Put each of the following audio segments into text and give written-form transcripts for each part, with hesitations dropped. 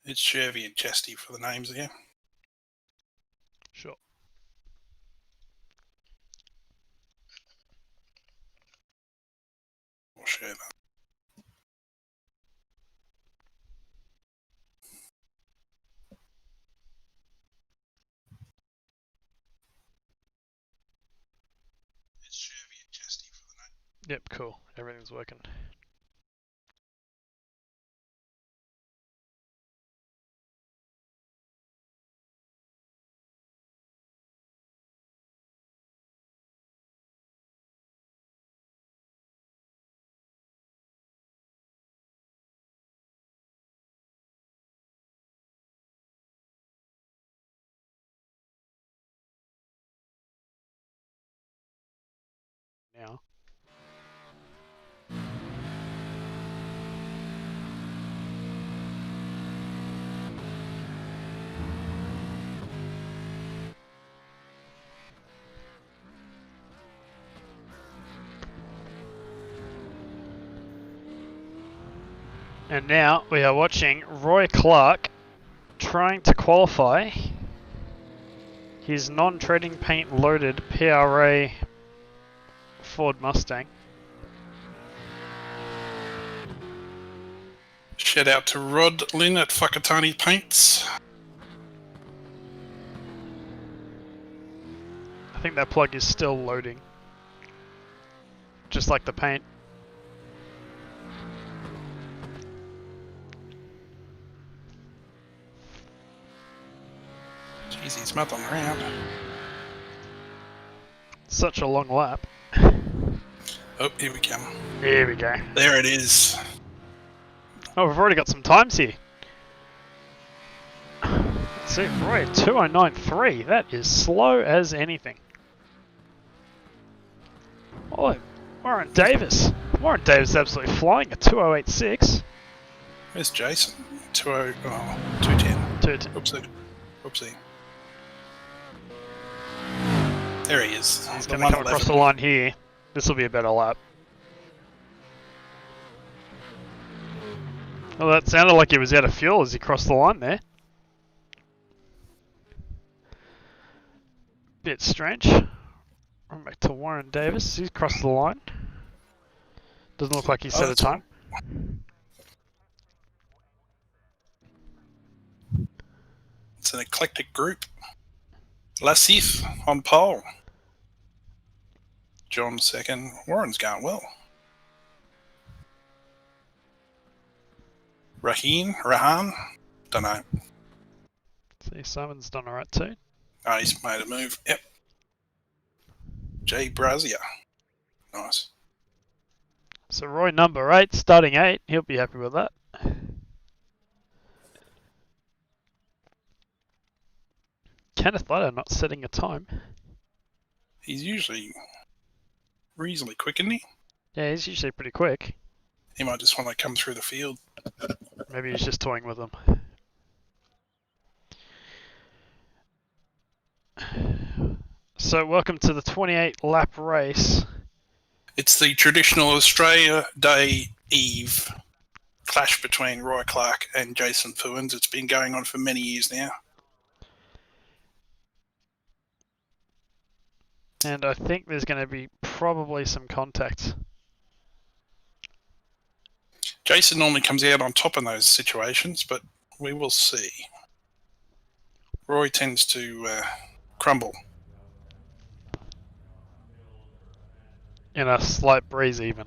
It's Shervy and Chesty for the names there. Sure. Or Sherva. It's Shervy and Chesty for the name. Yep, cool. Everything's working. Now. And now we are watching Roy Clark trying to qualify his non-trading paint loaded PRA Ford Mustang. Shout out to Rod Lynn at Whakatane Paints. I think that plug is still loading. Just like the paint. Jeez, he's muddling around. Such a long lap. Oh, here we come. Here we go. There it is. Oh, we've already got some times here. Let's see, Roy, 2:09.3. That is slow as anything. Oh, Warren Davis. Warren Davis is absolutely flying at 2:08.6. Where's Jason? 210. 2:10. Oopsie. Oopsie. There he is. He's going to come across the line here. This will be a better lap. Well, that sounded like he was out of fuel as he crossed the line there. Bit strange. Run back to Warren Davis. He's crossed the line. Doesn't look like he set a time. It's an eclectic group. Lassif on pole. John second. Warren's going well. Rahan? Don't know. See, Simon's done alright too. Oh, he's made a move. Yep. Jay Brazier. Nice. So Roy number 8, starting 8. He'll be happy with that. Kenneth Ladder not setting a time. He's usually reasonably quick, isn't he? Yeah, he's usually pretty quick. He might just want to come through the field. Maybe he's just toying with them. So welcome to the 28 lap race. It's the traditional Australia Day Eve clash between Roy Clark and Jason Puins. It's been going on for many years now. And I think there's going to be probably some contact. Jason normally comes out on top in those situations, but we will see. Roy tends to crumble. In a slight breeze even.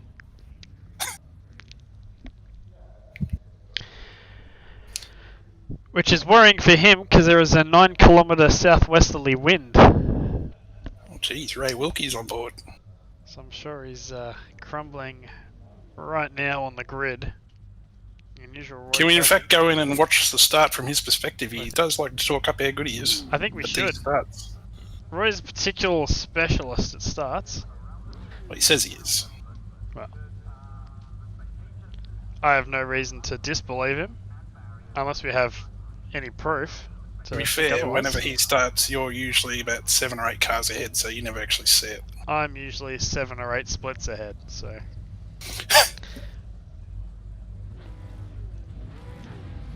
Which is worrying for him because there is a 9-kilometre southwesterly wind. Oh, geez, Ray Wilkie's on board. So I'm sure he's crumbling right now on the grid. Unusual. Can we in fact go in and watch the start from his perspective? He does like to talk up how good he is. I think we should. Roy's a particular specialist at starts. Well, he says he is. Well, I have no reason to disbelieve him, unless we have any proof. To be fair, whenever he starts, you're usually about 7 or 8 cars ahead, so you never actually see it. I'm usually 7 or 8 splits ahead, so.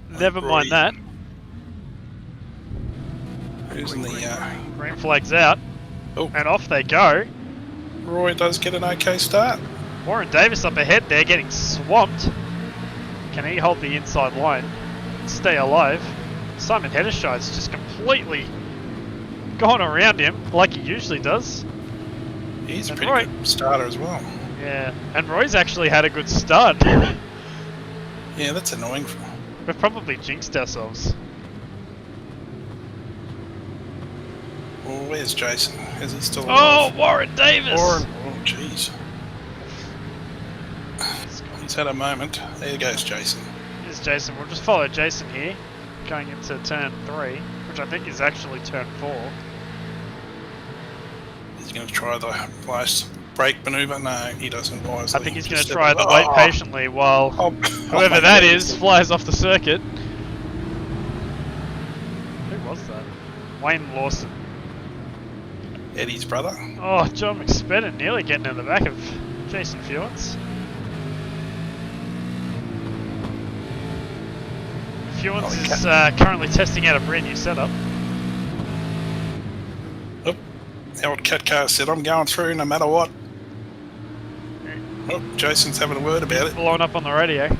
Never mind that. Who's in the... Green flag's out. Oh. And off they go. Roy does get an okay start. Warren Davis up ahead there, getting swamped. Can he hold the inside line? Stay alive. Simon Heddershire's just completely gone around him like he usually does. He's a pretty good starter as well. Yeah, and Roy's actually had a good start. Yeah, that's annoying. We've probably jinxed ourselves. Well, where's Jason? Is he still alive? Oh, alive? Warren Davis! Oh, jeez. He's had a moment. There goes Jason. Here's Jason. We'll just follow Jason here, going into turn 3, which I think is actually turn 4. He's going to try the last brake manoeuvre. No, he doesn't wisely. I think he's going to try the wait patiently while whoever that is flies off the circuit. Who was that? Wayne Lawson. Eddie's brother. Oh, John McSpadden nearly getting in the back of Jason Fewens. Fewens is currently testing out a brand new setup. Oh, the old cat car said, I'm going through no matter what. Oh, Jason's having a word about it. Blowing up on the radio. I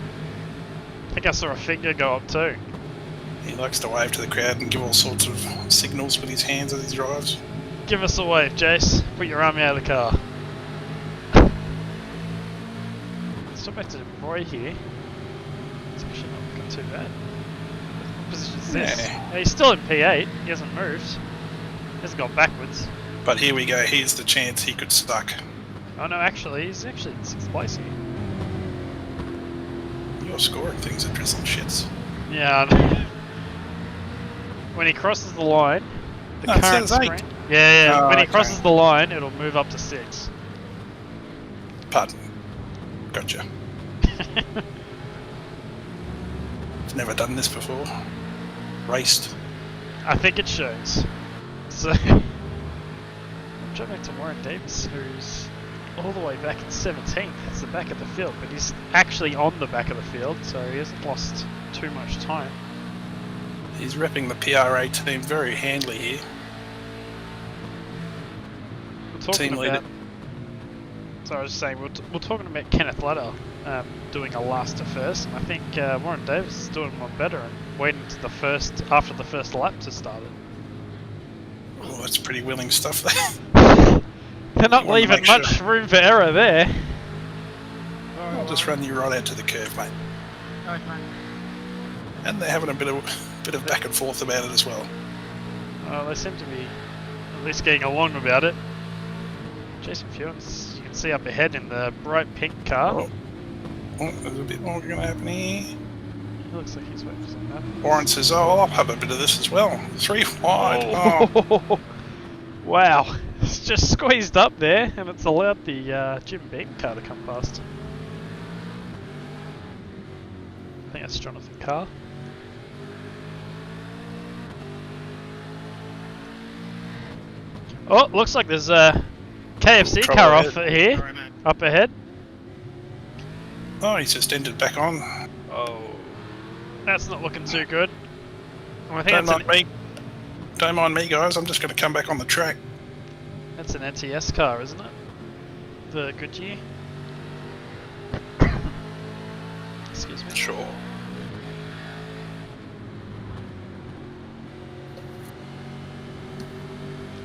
think I saw a finger go up too. He likes to wave to the crowd and give all sorts of signals with his hands as he drives. Give us a wave, Jace. Put your arm out of the car. Let's go back to Roy here. It's actually not looking too bad. What position is this? Yeah, he's still in P8. He hasn't moved. He hasn't gone backwards. But here we go. Here's the chance he could suck. Oh no, actually, he's actually in 6th place here. You're scoring things at drizzle shits. Yeah. When he crosses the line, the current screen. 8. Yeah. Oh, when he crosses the line, it'll move up to 6. Pardon. Gotcha. I've never done this before. Raced. I think it shows. So, jump back to Warren Davis, who's all the way back in 17th. That's the back of the field, but he's actually on the back of the field, so he hasn't lost too much time. He's repping the PRA team very handily here. We're talking about. So I was saying we're talking about Kenneth Ladder doing a last to first, and I think Warren Davis is doing one better and waiting to after the first lap to start it. Oh, that's pretty willing stuff there. They're not leaving much room for error there. I'll just run you right out to the curve, mate. Okay. And they're having a bit of back and forth about it as well. They seem to be at least getting along about it. Jason Fewens, you can see up ahead in the bright pink car. Oh, there's a bit more going to happen here. He looks like he's waiting for something to happen. Warren says, oh, I'll have a bit of this as well. 3 wide. Oh. Wow. It's just squeezed up there, and it's allowed the Jim Beaton car to come past. I think that's Jonathan Carr. Oh, looks like there's a KFC car off here, up ahead. Oh, he's just entered back on. Oh, that's not looking too good. I think Don't mind me, guys. I'm just going to come back on the track. That's an NTS car, isn't it? The Goodyear. Excuse me. Sure.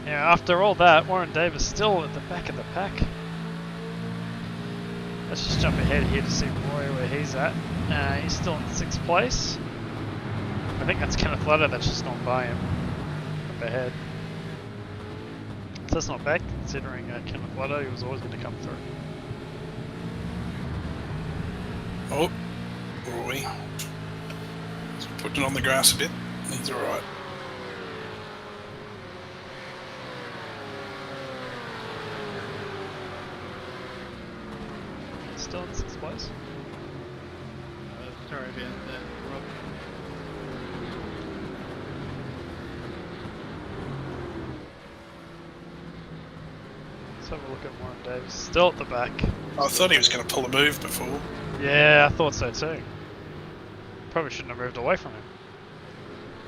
Yeah, after all that, Warren Davis still at the back of the pack. Let's just jump ahead here to see Roy where he's at. He's still in 6th place. I think that's Kenneth Ladder that's just gone by him. Up ahead. So that's not bad considering Kenneth Ladder, he was always going to come through. Oh, Roy. He's putting it on the grass a bit. He's alright. Still in 6th place. Sorry about that, Rob. Let's have a look at Warren Davis. Still at the back. I thought he was going to pull a move before. Yeah, I thought so too. Probably shouldn't have moved away from him.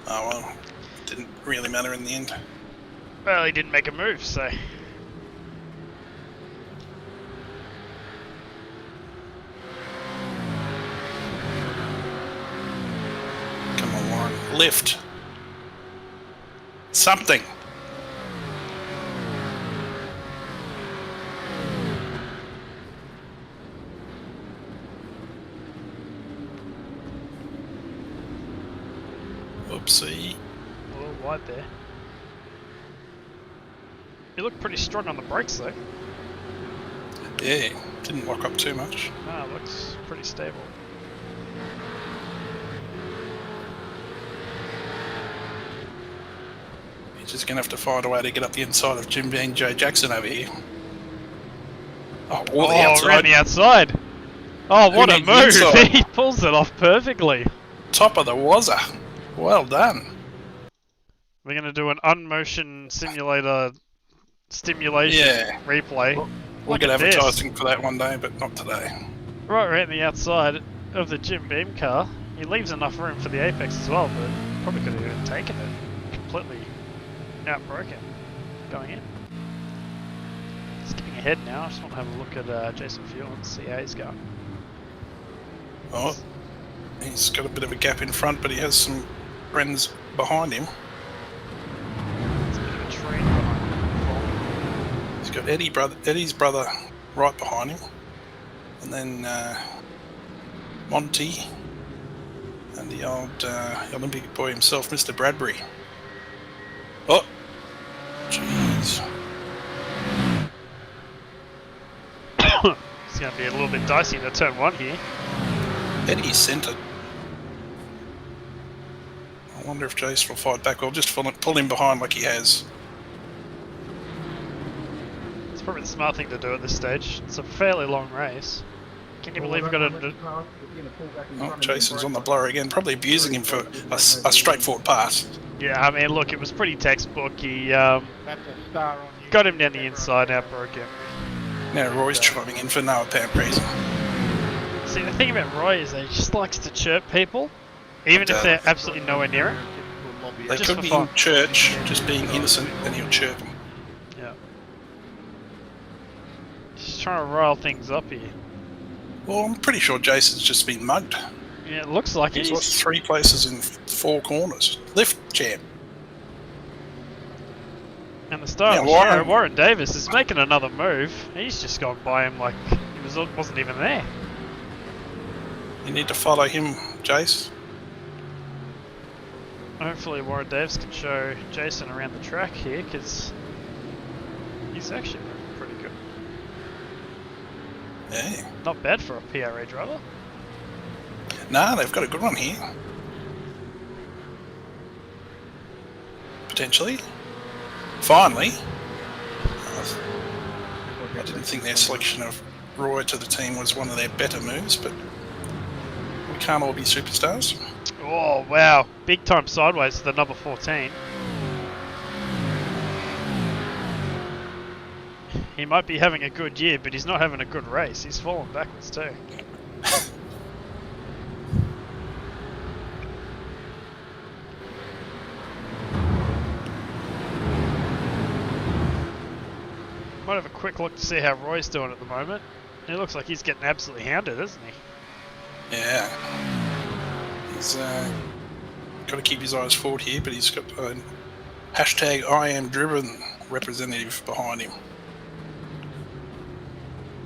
Oh well, it didn't really matter in the end. Well, he didn't make a move, so... Come on, Warren. Lift. Something. Oopsie. A little wide there. You look pretty strong on the brakes though. Yeah, didn't lock up too much. No, it looks pretty stable. He's just going to have to find a way to get up the inside of Jim Bean Joe Jackson over here. Oh, or the outside. Around the outside. Oh, what a Who needs the move! inside? He pulls it off perfectly. Top of the wazzer. Well done. We're going to do an unmotion simulator stimulation replay. We'll Look get at this. advertising for that one day, but not today. Right around the outside of the Jim Beam car. He leaves enough room for the Apex as well, but probably could have even taken it. Completely outbroken going in. Skipping ahead now, I just want to have a look at Jason Fuel and see how he's going. Oh, he's got a bit of a gap in front, but he has some friends behind him. It's a bit of a train behind him. He's got Eddie's brother right behind him, and then Monty, and the old Olympic boy himself, Mr. Bradbury. Oh, jeez. It's going to be a little bit dicey in the turn one here. Eddie's centred. I wonder if Jace will fight back or just pull him behind like he has. It's probably the smart thing to do at this stage. It's a fairly long race. Can you believe we've got a... Oh, Jason's on the blower again, probably abusing him for a straightforward pass. Yeah, I mean, look, it was pretty textbook. He got him down the inside, outbroke him. Now Roy's chiming in for no apparent reason. See, the thing about Roy is that he just likes to chirp people, even if they're absolutely nowhere near him. They Just could for be fun. in church, just being innocent, and he'll chirp them. Yeah. Just trying to rile things up here. Well, I'm pretty sure Jason's just been mugged. Yeah, it looks like He's he's... lost 3 places in 4 corners. Lift champ. And the star of the show, Warren Davis, is making another move. He's just gone by him like he wasn't even there. You need to follow him, Jace. Hopefully Warren Davis can show Jason around the track here, because he's actually moving pretty good. Yeah. Not bad for a PRA driver. Nah, they've got a good one here. Potentially. Finally. I didn't think their selection of Roy to the team was one of their better moves, but we can't all be superstars. Oh, wow. Big time sideways to the number 14. He might be having a good year, but he's not having a good race. He's falling backwards too. Might have a quick look to see how Roy's doing at the moment. He looks like he's getting absolutely hounded, isn't he? Yeah. He's got to keep his eyes forward here, but he's got a hashtag I am driven representative behind him.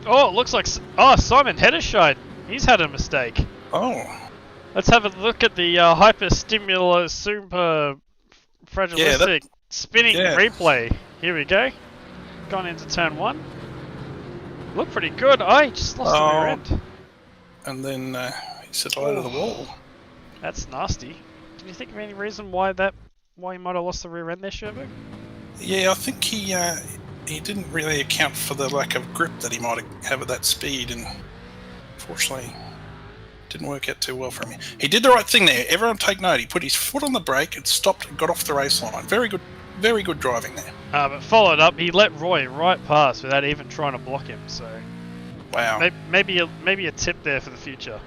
Oh, it looks like... Oh, Simon Hedderscheid. He's had a mistake. Oh. Let's have a look at the hyper-stimulus super fragilistic spinning replay. Here we go. Gone into turn 1. Looked pretty good. Oh, he just lost the rear end. And then he set out of the wall. That's nasty. Can you think of any reason why he might have lost the rear end there, Sherbo? Yeah, I think he didn't really account for the lack of grip that he might have at that speed, and unfortunately didn't work out too well for him. He did the right thing there. Everyone take note. He put his foot on the brake and stopped and got off the race line. Very good Very good driving there. But followed up, he let Roy right past without even trying to block him. So Wow. maybe a tip there for the future.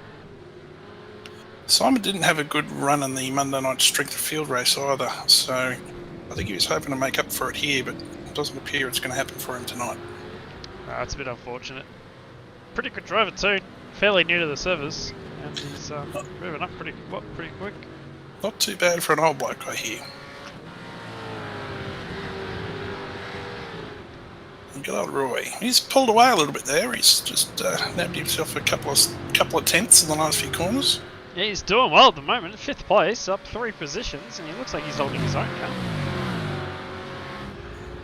Simon didn't have a good run in the Monday night strength of field race either, so I think he was hoping to make up for it here, but it doesn't appear it's going to happen for him tonight. It's a bit unfortunate. Pretty good driver too. Fairly new to the service, and he's moving up pretty quick. Not too bad for an old bloke, I hear. And good old Roy. He's pulled away a little bit there. He's just nabbed himself a couple of tenths in the last few corners. Yeah, he's doing well at the moment. 5th place, up 3 positions, and he looks like he's holding his own car.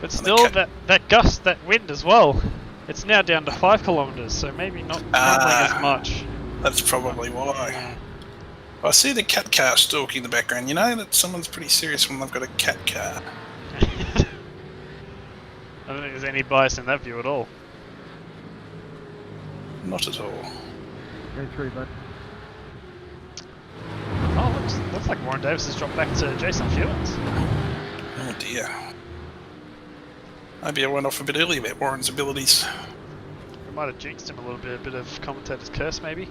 But still, that gust, that wind as well. It's now down to 5 kilometres, so maybe not rumbling as much. That's probably why. I see the cat car stalking in the background. You know that someone's pretty serious when they've got a cat car. I don't think there's any bias in that view at all. Not at all. Oh, looks like Warren Davis has dropped back to Jason Fields. Oh dear. Maybe I went off a bit early about Warren's abilities. We might have jinxed him a little bit, a bit of commentator's curse maybe.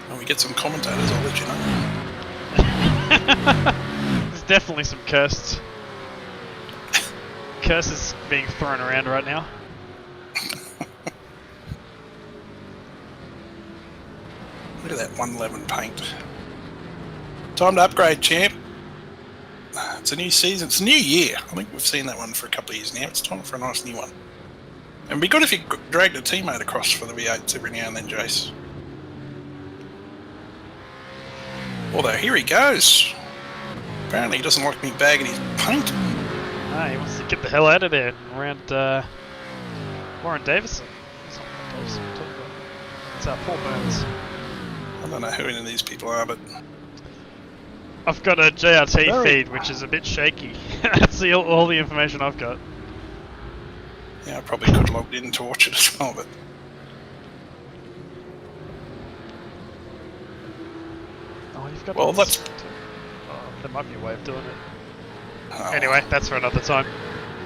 When we get some commentators, I'll let you know. There's definitely some curses being thrown around right now. Look at that 111 paint. Time to upgrade, champ. It's a new season. It's a new year. I think we've seen that one for a couple of years now. It's time for a nice new one. And it'd be good if you dragged a teammate across for the V8s every now and then, Jace. Although, here he goes. Apparently he doesn't like me bagging his paint. Ah, he wants to get the hell out of there around Warren Davison. That's not Warren Davison I'm talking about. It's Paul Burns. I don't know who any of these people are, but... I've got a JRT feed, which is a bit shaky. That's all the information I've got. Yeah, I probably could have logged in to watch it as well, but... Oh, you've got... Well, that's... Oh, there might be a way of doing it. Oh. Anyway, that's for another time.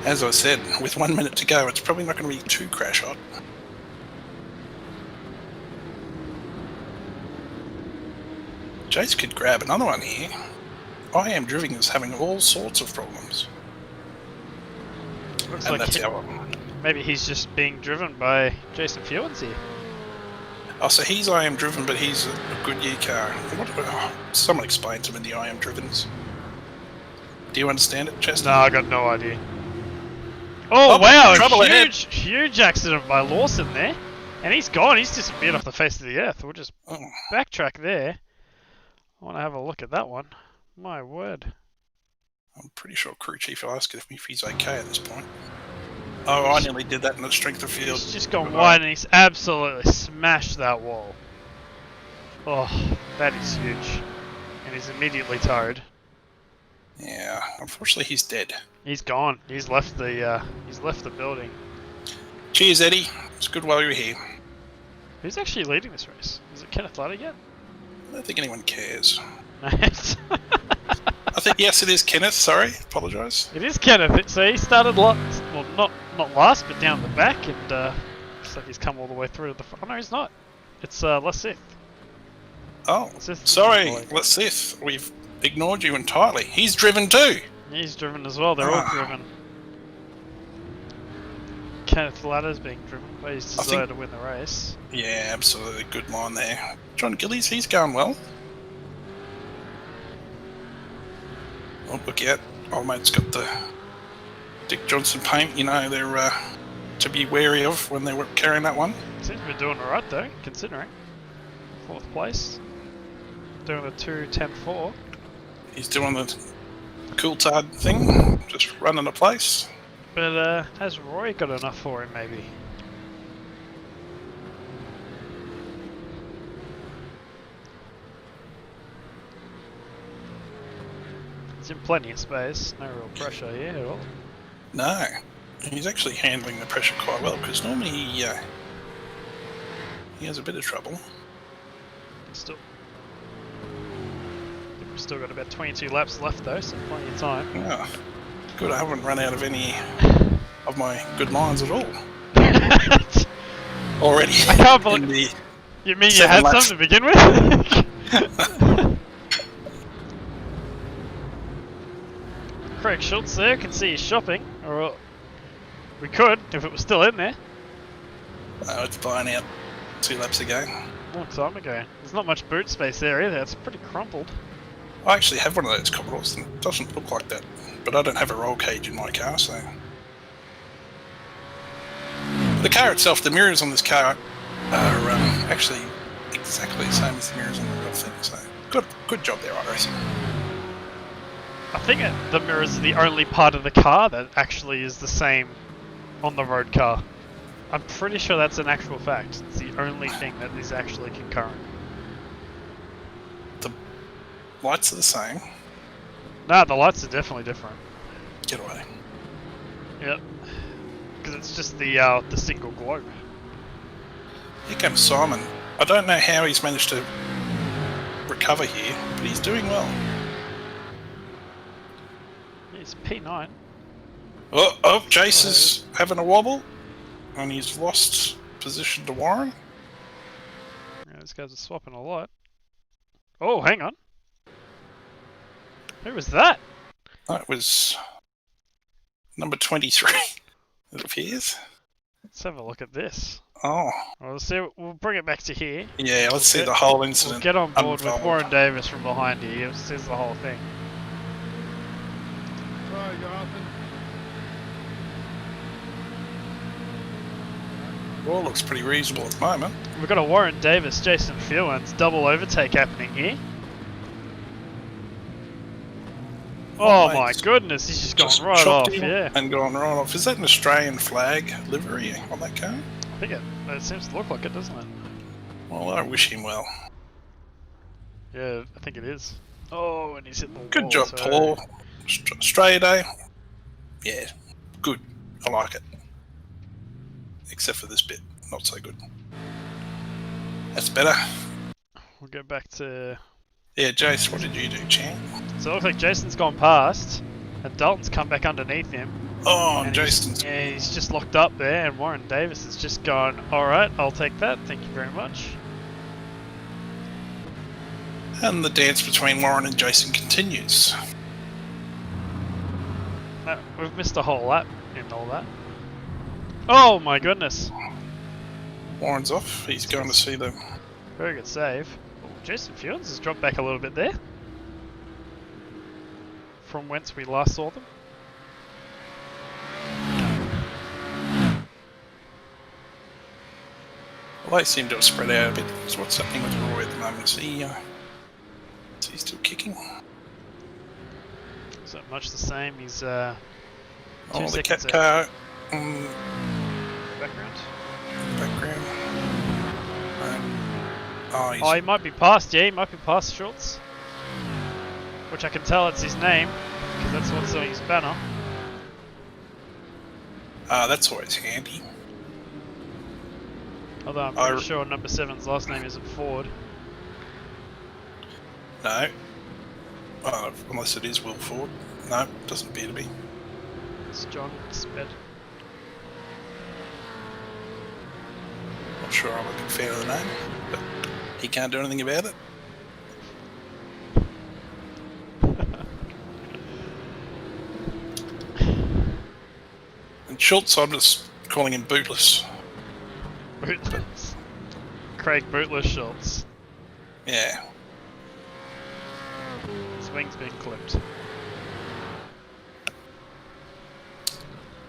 As I said, with 1 minute to go, it's probably not going to be too crash hot. Jace could grab another one here. I Am Driving is having all sorts of problems. Looks and like that's how... maybe he's just being driven by Jason Fields here. Oh, so he's I Am Driven, but he's a Goodyear car. Someone explain to me the I Am Drivens. Do you understand it, Chester? No, I got no idea. Oh wow, trouble huge accident by Lawson there. And he's gone, he's disappeared off the face of the earth. We'll just backtrack there. I want to have a look at that one. My word. I'm pretty sure crew chief will ask if he's okay at this point. Oh, I nearly did that in the strength of field. He's just gone wide and he's absolutely smashed that wall. Oh, that is huge. And he's immediately towed. Yeah, unfortunately he's dead. He's gone. He's left the building. Cheers, Eddie. It's good while you were here. Who's actually leading this race? Is it Kenneth Ladder yet? I don't think anyone cares. Nice. I think, yes, it is Kenneth. Sorry, apologise. It is Kenneth. So he started last, well, not last, but down the back, and looks like he's come all the way through to the front. Oh, no, he's not. It's Lasith. Oh, Lasith sorry, Lasith. We've ignored you entirely. He's driven too. He's driven as well. They're all driven. Kenneth Ladder's being driven by his desire to win the race. Yeah, absolutely. Good line there. John Gillies, he's going well. Oh, look out. Old mate's got the Dick Johnson paint. You know, they're to be wary of when they're carrying that one. Seems to be doing alright though, considering. 4th place. Doing the 2:10.4. He's doing the Coulthard thing, just running the place. But has Roy got enough for him, maybe? He's in plenty of space, no real pressure here at all. No, he's actually handling the pressure quite well, because normally he has a bit of trouble. Still Still got about 22 laps left though, so plenty of time. Yeah. Good, I haven't run out of any of my good lines at all. Already. I can't believe. You mean you had some to begin with? Craig Schultz there, can see he's shopping. Or we could, if it was still in there. No, it's blown out 2 laps ago. A long time ago. There's not much boot space there either, it's pretty crumpled. I actually have one of those Commodores and it doesn't look like that. But I don't have a roll cage in my car, so... The car itself, the mirrors on this car are actually exactly the same as the mirrors on the real thing, so... Good job there, iRacing. I think the mirrors are the only part of the car that actually is the same on the road car. I'm pretty sure that's an actual fact. It's the only thing that is actually concurrent. The lights are the same. Nah, the lights are definitely different. Get away. Yep. Because it's just the single globe. Here comes Simon. I don't know how he's managed to recover here, but he's doing well. He's P9. Oh, Jace is having a wobble. And he's lost position to Warren. Yeah, these guys are swapping a lot. Oh, hang on. Who was that? That was number 23, it appears. Let's have a look at this. Oh. Well, we'll bring it back to here. Yeah, let's see the whole incident. We'll get on board with Warren Davis from behind here. Says the whole thing. Sorry, Jonathan. Well, looks pretty reasonable at the moment. We've got a Warren Davis, Jason Fieldlands double overtake happening here. Oh my goodness, he's just gone right off, yeah. And gone right off. Is that an Australian flag livery on that car? I think it seems to look like it, doesn't it? Well, I wish him well. Yeah, I think it is. Oh, and he's hit the wall. Good job, Paul. Australia Day. Yeah, good. I like it. Except for this bit, not so good. That's better. We'll go back to... Yeah, Jace, what did you do, champ? So it looks like Jason's gone past, and Dalton's come back underneath him. Oh, and Jason's... Yeah, he's just locked up there, and Warren Davis has just gone, alright, I'll take that, thank you very much. And the dance between Warren and Jason continues. We've missed a whole lap in all that. Oh my goodness! Warren's off, he's going to see them. Very good save. Oh, Jason Fields has dropped back a little bit there. From whence we last saw them. Well, they seem to have spread out a bit. So what's happening with Roy at the moment? Is he still kicking? So much the same, he's 2 the seconds cat car. Background. Oh, he might be past, yeah, he might be past Schultz. Which I can tell it's his name, because that's what's on his banner. That's always handy. Although I'm pretty sure number 7's last name isn't Ford. No. Unless it is Will Ford. No, doesn't appear to be. It's John Sped. Not sure I'm a big fan of the name, but he can't do anything about it. And Schultz, I'm just calling him Bootless. Bootless. Craig Bootless Schultz. Yeah. His wing's been clipped.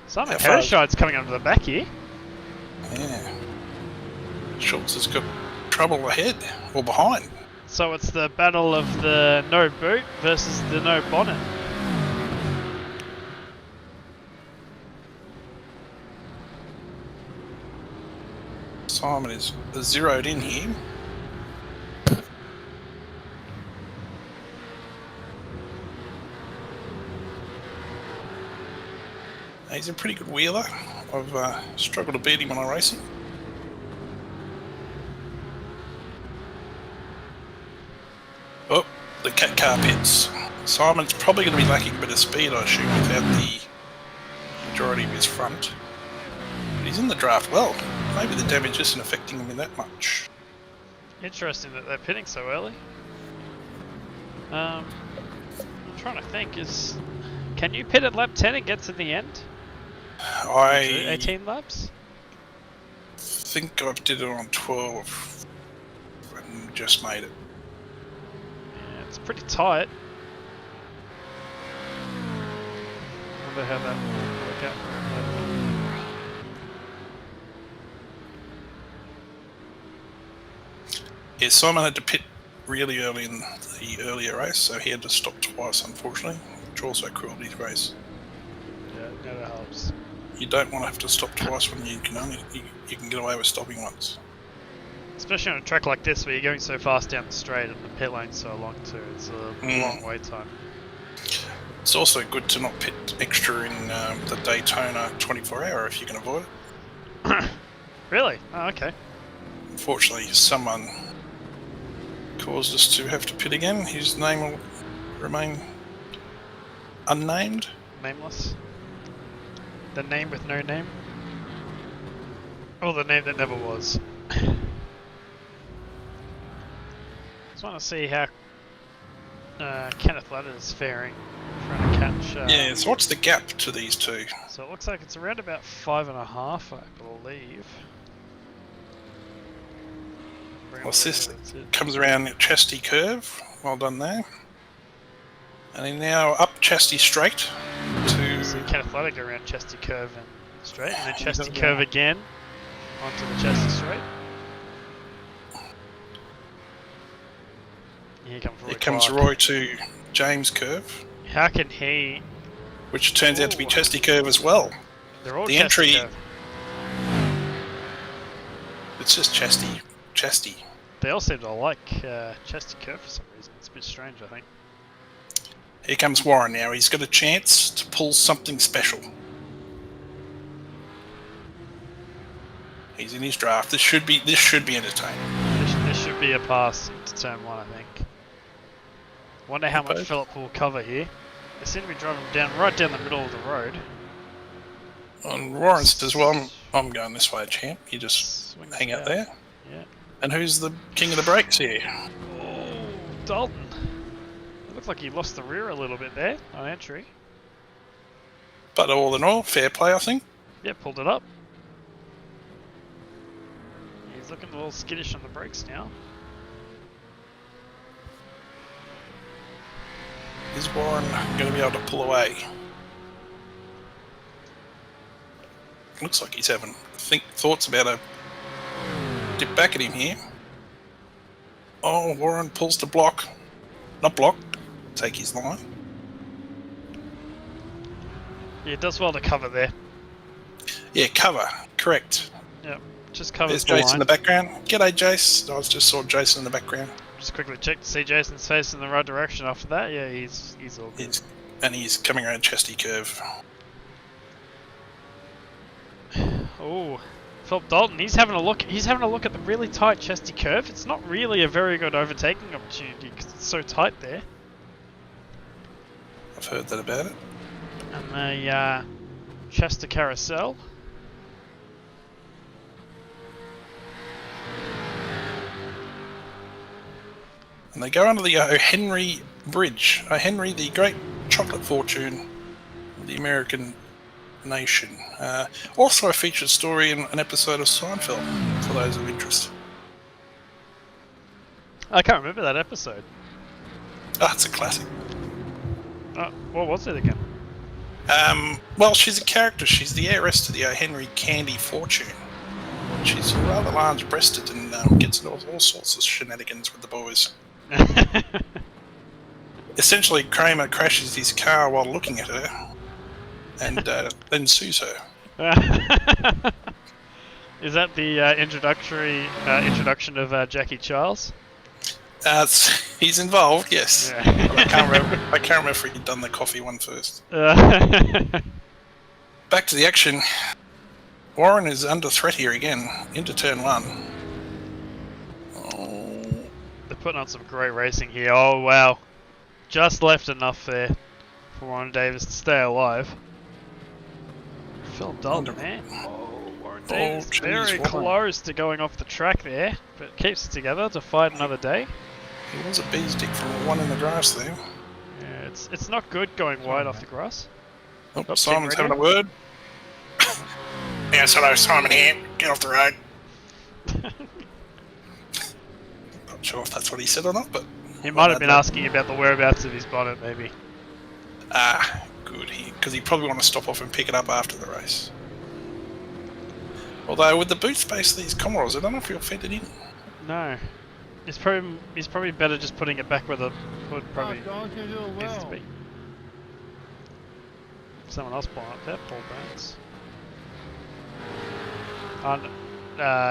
Simon Herscheid's coming under the back here. Yeah. Schultz has got trouble ahead, or behind. So it's the battle of the no boot versus the no bonnet. Simon is zeroed in here. He's a pretty good wheeler. I've struggled to beat him when I race him. Oh, the cat car pits. Simon's probably going to be lacking a bit of speed, I assume, without the majority of his front. But he's in the draft well. Maybe the damage isn't affecting him in that much. Interesting that they're pitting so early. I'm trying to think, can you pit at lap 10 and get to the end? 18 laps? think I did it on 12 and just made it. Yeah, it's pretty tight. Wonder how that will work out for him later. Yeah, Simon had to pit really early in the earlier race, so he had to stop twice, unfortunately, which also crueled his race. Yeah, it never helps. You don't want to have to stop twice when you can get away with stopping once. Especially on a track like this where you're going so fast down the straight and the pit lane's so long too. It's a long wait time. It's also good to not pit extra in the Daytona 24-hour if you can avoid it. Really? Oh, okay. Unfortunately, someone caused us to have to pit again. His name will remain unnamed. Nameless? The name with no name? Or the name that never was? Just want to see how Kenneth Ladd is faring, trying to catch... yeah, so what's the gap to these two? So it looks like it's around about 5.5, I believe. Well, this comes around Chastity Curve. Well done there. And then now up Chastity Straight to... So Kenneth Ladd go around Chastity Curve and straight, and then Chastity Curve again onto the Chastity Straight. Here comes Roy to James Curve. How can he... Which turns out to be Chastity Curve as well. They're all the Chastity entry... Curve. It's just Chastity. They all seem to like Chastity Curve for some reason. It's a bit strange, I think. Here comes Warren now. He's got a chance to pull something special. He's in his draft. This should be entertaining. This should be a pass into turn 1, I think. Wonder how much Phillip will cover here. They seem to be driving right down the middle of the road. And Warren says, well, I'm going this way, champ. You just hang out there. Yeah. And who's the king of the brakes here? Oh, Dalton. It looks like he lost the rear a little bit there on entry. But all in all, fair play, I think. Yeah, pulled it up. He's looking a little skittish on the brakes now. Is Warren going to be able to pull away? Looks like he's having thoughts about a dip back at him here. Oh, Warren pulls to block. Not block. Take his line. Yeah, it does well to cover there. Yeah, cover. Correct. Yep, just covers There's the Jace line. in the background. G'day, Jace. I just saw Jason in the background. Just quickly check to see Jason's face in the right direction after that. Yeah, he's all good. He's coming around Chastity Curve. Oh, Phillip Dalton. He's having a look. He's having a look at the really tight Chastity Curve. It's not really a very good overtaking opportunity because it's so tight there. I've heard that about it. And the Chester Carousel. And they go under the O'Henry Bridge. O'Henry, the great chocolate fortune of the American nation. Also a featured story in an episode of Seinfeld, for those of interest. I can't remember that episode. Oh, it's a classic. What was it again? Well, she's a character. She's the heiress to the O'Henry candy fortune. She's rather large-breasted and gets into all sorts of shenanigans with the boys. Essentially, Kramer crashes his car while looking at her, and then sues her. Is that the introduction of Jackie Charles? He's involved, yes. Yeah. I can't remember if he'd done the coffee one first. Back to the action. Warren is under threat here again, into turn 1. They're putting on some great racing here. Oh, wow. just left enough there for Warren Davis to stay alive. Phil Dalton, man. Oh, Warren Davis geez, very Warren. close to going off the track there, but keeps it together to fight another day. He was a bee's dick from the one in the grass there. Yeah, it's not good going wide off the grass. Oh, Simon's having a word. Yes, hello, Simon here. Get off the road. Not sure if that's what he said or not, but... He might have been asking about the whereabouts of his bonnet, maybe. Ah, good. Because he'd probably want to stop off and pick it up after the race. Although, with the boot space of these Commodores, I don't know if he'll fit it in. No. He's probably better just putting it back where the hood probably needs to be. Someone else pulling up there, Paul Burns.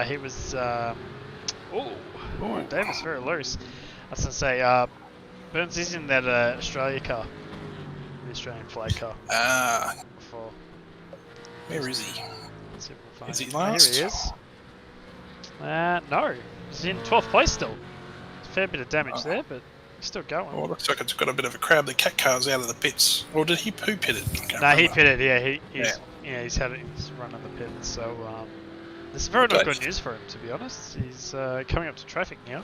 He was... Ooh, Davis very loose. I was going to say, Burns is in that Australia car. The Australian flag car. Ah. Before. Where is he? Is he Here last? he is. No. He's in 12th place still. A fair bit of damage there, but he's still going. Well, looks like it's got a bit of a crowd. The cat car's out of the pits. Or did he poo pit it? No, he pitted. Yeah, he's running the pit. So this is very not good news for him, to be honest. He's coming up to traffic now.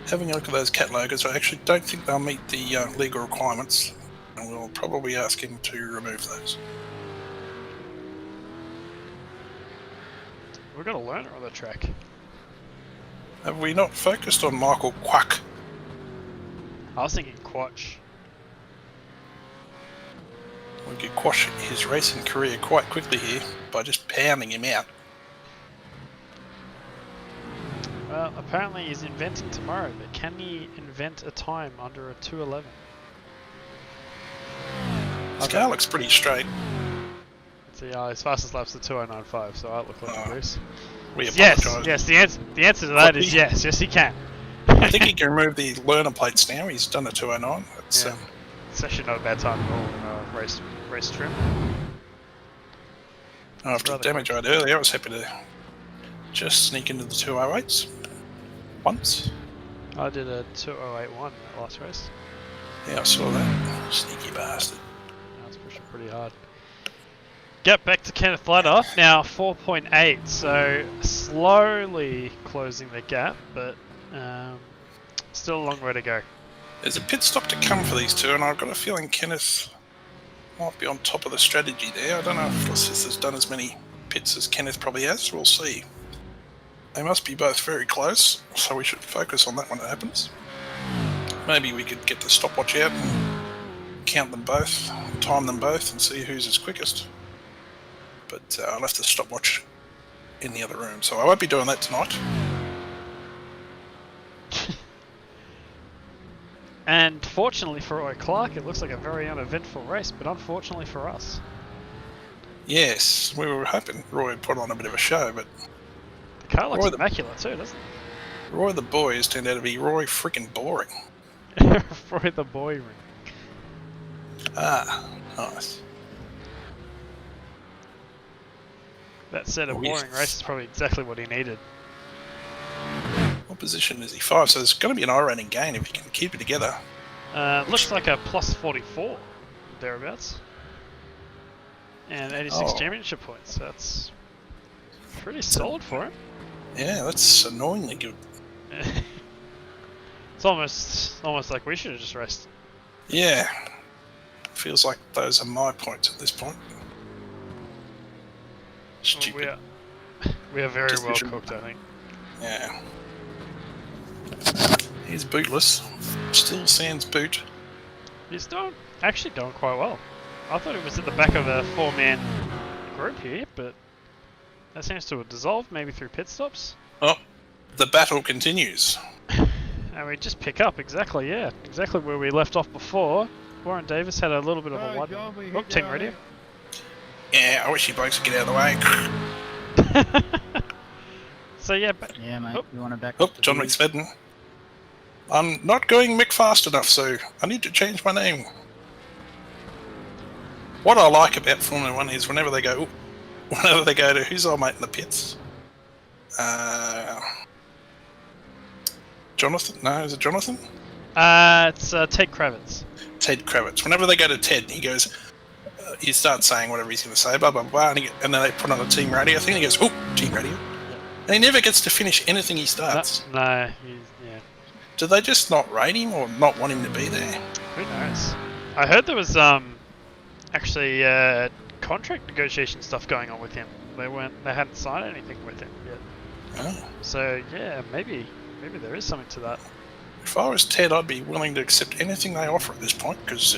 Having a look at those cat logos, I actually don't think they'll meet the legal requirements, and we'll probably ask him to remove those. We've got a learner on the track. Have we not focused on Michael Quack? I was thinking Quatch. We could quash his racing career quite quickly here by just pounding him out. Well, apparently he's inventing tomorrow, but can he invent a time under a 2:11? This car looks pretty straight. His fastest lap's the 2:09.5, so I look like Bruce. We apologise. Yes, the answer to that is yes. Yes, he can. I think he can remove the learner plates now. He's done a 2:09. It's, it's actually not a bad time at all in race trim. After the damage I had earlier, I was happy to just sneak into the 2:08s once. I did a 2:08.1 that last race. Yeah, I saw that. Sneaky bastard. I was pushing pretty hard. Get back to Kenneth Ladder, now 4.8, so slowly closing the gap, but still a long way to go. There's a pit stop to come for these two, and I've got a feeling Kenneth might be on top of the strategy there. I don't know if Lassis has done as many pits as Kenneth probably has. We'll see. They must be both very close, so we should focus on that when it happens. Maybe we could get the stopwatch out and count them both, time them both, and see who's as quickest. But I left the stopwatch in the other room, so I won't be doing that tonight. And fortunately for Roy Clark, it looks like a very uneventful race, but unfortunately for us. Yes, we were hoping Roy would put on a bit of a show, but... The car looks immaculate too, doesn't it? Roy the Boy has turned out to be Roy freaking boring. Roy the Boy ring. Ah, nice. That said, a boring race is probably exactly what he needed. What position is he? 5, so there's going to be an I-rating gain if he can keep it together. Looks like a plus 44, thereabouts. And 86 championship points, that's pretty solid for him. Yeah, that's annoyingly good. It's almost like we should have just raced. Yeah. Feels like those are my points at this point. Stupid. Well, we are very well cooked, I think. Yeah. He's bootless. Still sans boot. He's actually doing quite well. I thought it was at the back of a 4-man group here, but that seems to have dissolved, maybe through pit stops. Oh, the battle continues. And we just pick up exactly where we left off before. Warren Davis had a little bit of a wide... Oh, team radio. Yeah, I wish you blokes would get out of the way. So yeah, yeah, mate. You want to back? John McSpadden. I'm not going Mick fast enough, so I need to change my name. What I like about Formula 1 is whenever they go to who's our mate in the pits? Jonathan? No, is it Jonathan? It's Ted Kravitz. Ted Kravitz. Whenever they go to Ted, he goes, he starts saying whatever he's going to say, blah, blah, blah, and then they put on a team radio thing, and he goes, oh, team radio. And he never gets to finish anything he starts. No, yeah. Do they just not rate him or not want him to be there? Who knows? I heard there was actually contract negotiation stuff going on with him. They hadn't signed anything with him yet. Oh. So yeah, maybe there is something to that. If I was Ted, I'd be willing to accept anything they offer at this point, because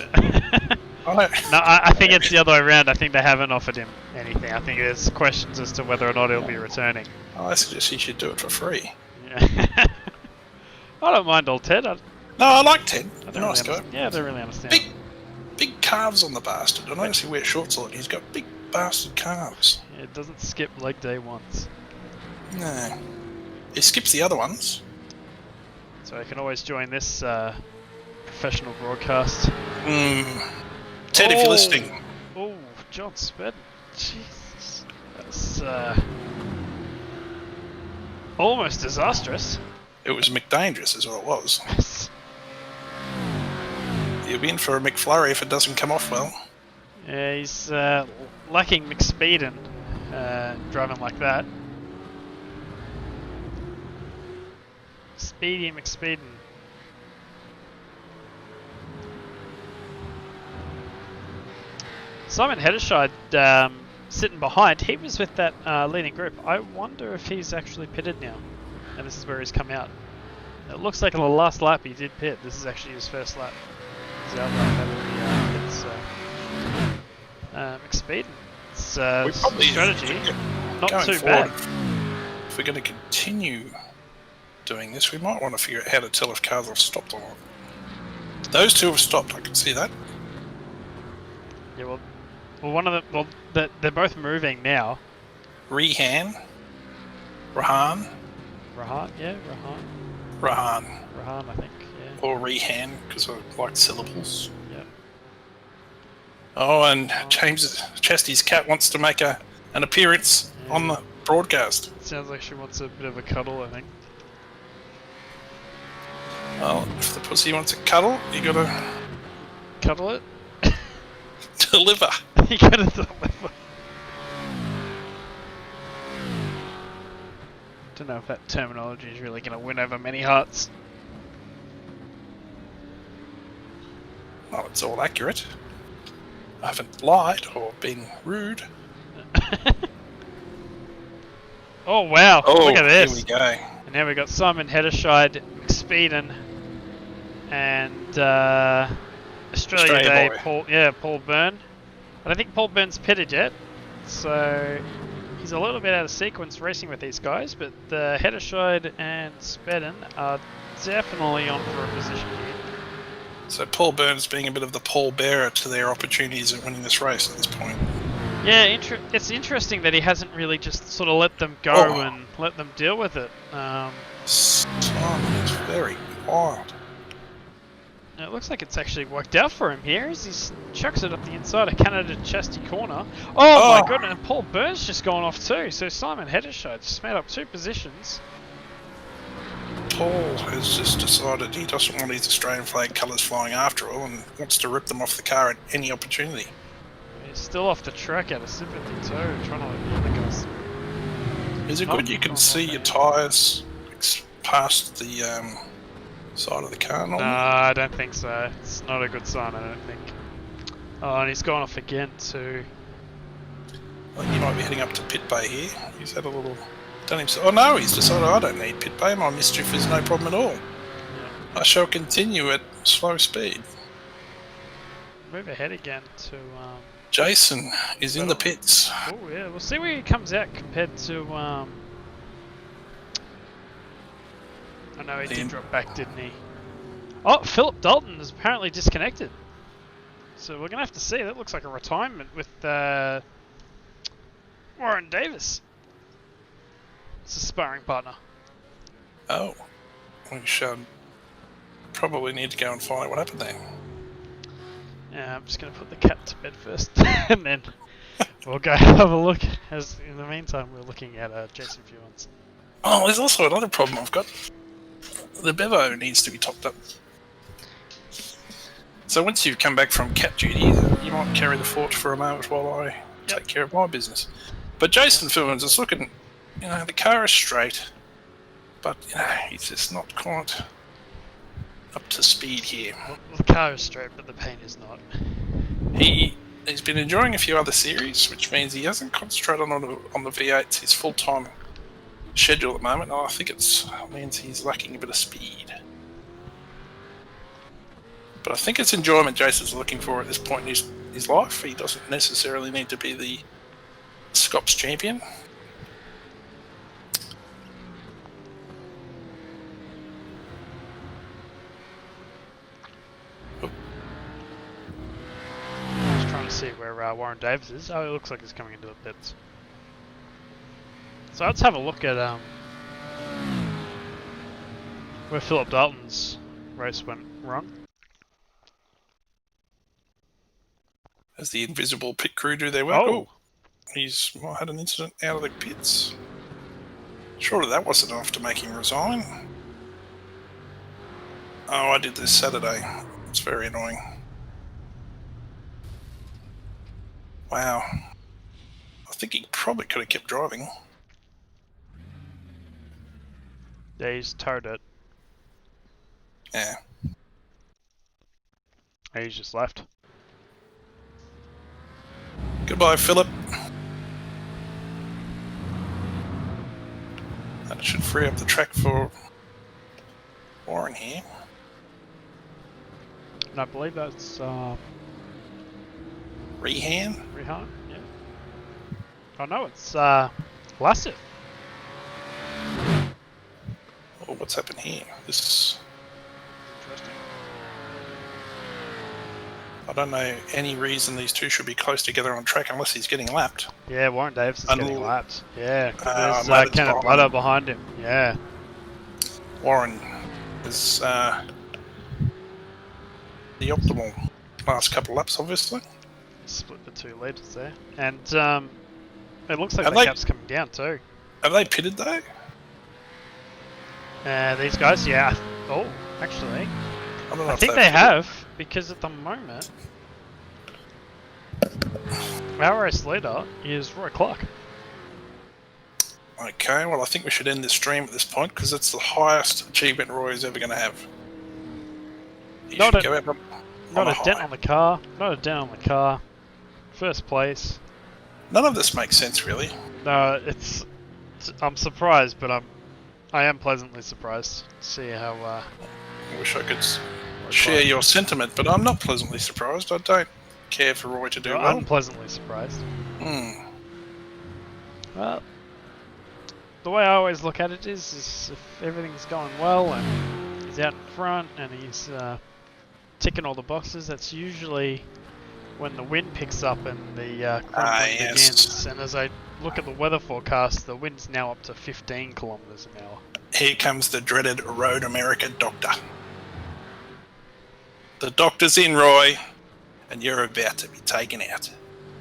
I think it's the other way around. I think they haven't offered him anything. I think there's questions as to whether or not he'll be returning. I suggest he should do it for free. Yeah. I don't mind old Ted. No, I like Ted. Nice guy. Yeah, I don't really understand. Big calves on the bastard. I notice he wears shorts a lot. He's got big bastard calves. Yeah, it doesn't skip leg day once. No. He skips the other ones. So I can always join this professional broadcast. Ted, if you're listening. Oh, John Sped. Jesus. That's almost disastrous. It was McDangerous is what it was. You'll be in for a McFlurry if it doesn't come off well. Yeah, he's lacking McSpeedin driving like that. Speedy McSpeedin. Simon Heddershide sitting behind. He was with that leading group. I wonder if he's actually pitted now. And this is where he's come out. It looks like on the last lap he did pit. This is actually his first lap. He's out like that it's McSpeedin. It's strategy. Not too bad. If we're going to continue doing this, we might want to figure out how to tell if cars have stopped or not. Those two have stopped, I can see that. Yeah, well one of them, they're both moving now. Rahan, Rahan, I think, yeah. Or Rehan, because I like syllables. Yeah. Oh, and James Chasty's cat wants to make an appearance on the broadcast. Sounds like she wants a bit of a cuddle, I think. Well, if the pussy wants a cuddle, you gotta... Cuddle it? Deliver. You gotta deliver. Don't know if that terminology is really gonna win over many hearts. Well, it's all accurate. I haven't lied or been rude. Oh wow, look at this. Here we go. And now we've got Simon Heddershide, McSpeedin, and Australia Day, boy. Paul Byrne. I don't think Paul Byrne's pitted yet, so he's a little bit out of sequence racing with these guys, but Heddershide and Spedden are definitely on for a position here. So Paul Byrne's being a bit of the pallbearer to their opportunities at winning this race at this point. Yeah, it's interesting that he hasn't really just sort of let them go and let them deal with it. Simon is very wild. It looks like it's actually worked out for him here as he chucks it up the inside of Canada Chesty corner. Oh my goodness, Paul Byrne's just gone off too, so Simon Heddershide just made up 2 positions. Paul has just decided he doesn't want his Australian flag colours flying after all and wants to rip them off the car at any opportunity. He's still off the track out of sympathy too, trying to let the other guys. Is it good you can see your tyres past the side of the car? No, I don't think so. It's not a good sign, I don't think. Oh, and he's gone off again too. Well, you might be heading up to pit bay here. He's had a little... done himself. Oh no, he's decided I don't need pit bay. My mischief is no problem at all. Yeah. I shall continue at slow speed. Move ahead again to... Jason is in the pits. Oh yeah, we'll see where he comes out compared to... I know he did drop back, didn't he? Oh, Philip Dalton is apparently disconnected. So we're going to have to see. That looks like a retirement with Warren Davis. It's a sparring partner. Oh. We should probably need to go and find out what happened there. Yeah, I'm just going to put the cat to bed first. And then we'll go have a look. As in the meantime, we're looking at Jason Fewens. Oh, there's also another problem I've got. The bevo needs to be topped up. So once you've come back from cat duty, you might carry the fort for a moment while I take care of my business. But Jason Films is looking, the car is straight, but he's just not quite up to speed here. Well, the car is straight, but the paint is not. He's been enjoying a few other series, which means he hasn't concentrated on the V8s, his full-time schedule at the moment, and I think it means he's lacking a bit of speed. But I think it's enjoyment Jason's looking for at this point in his life. He doesn't necessarily need to be the Scops champion. I was trying to see where Warren Davis is. Oh, it looks like he's coming into the pits. So let's have a look at where Philip Dalton's race went wrong. As the invisible pit crew do their work. Oh, he's had an incident out of the pits. Surely that wasn't enough to make him resign. Oh, I did this Saturday. It's very annoying. Wow. I think he probably could have kept driving. Yeah, he's towed it. Yeah. He's just left. Goodbye, Philip. That should free up the track for Warren here. And I believe that's Rehan? Rehan, yeah. Oh no, it's Lasset. Oh, what's happened here? This. Interesting. I don't know any reason these two should be close together on track unless he's getting lapped. Yeah, Warren Davis is getting lapped. Yeah, there's Kenneth behind Blatter behind him. Yeah. Warren is the optimal last couple of laps, obviously. Split the 2 leaders there. And it looks like Have the gap's coming down too. Have they pitted though? These guys, yeah. Oh, actually. I think they have, because at the moment, our race leader is Roy Clark. Okay, well I think we should end this stream at this point because it's the highest achievement Roy is ever going to have. Not a dent on the car. Not a dent on the car. First place. None of this makes sense, really. No, I'm surprised, but I am pleasantly surprised to see how. I wish I could share your sentiment, but I'm not pleasantly surprised. I don't care for Roy to do well. I'm pleasantly surprised. Well, the way I always look at it is if everything's going well and he's out in front and he's ticking all the boxes, that's usually when the wind picks up and the crumbling begins. And as I look at the weather forecast, the wind's now up to 15 kilometers an hour. Here comes the dreaded Road America doctor. The doctor's in, Roy, and you're about to be taken out.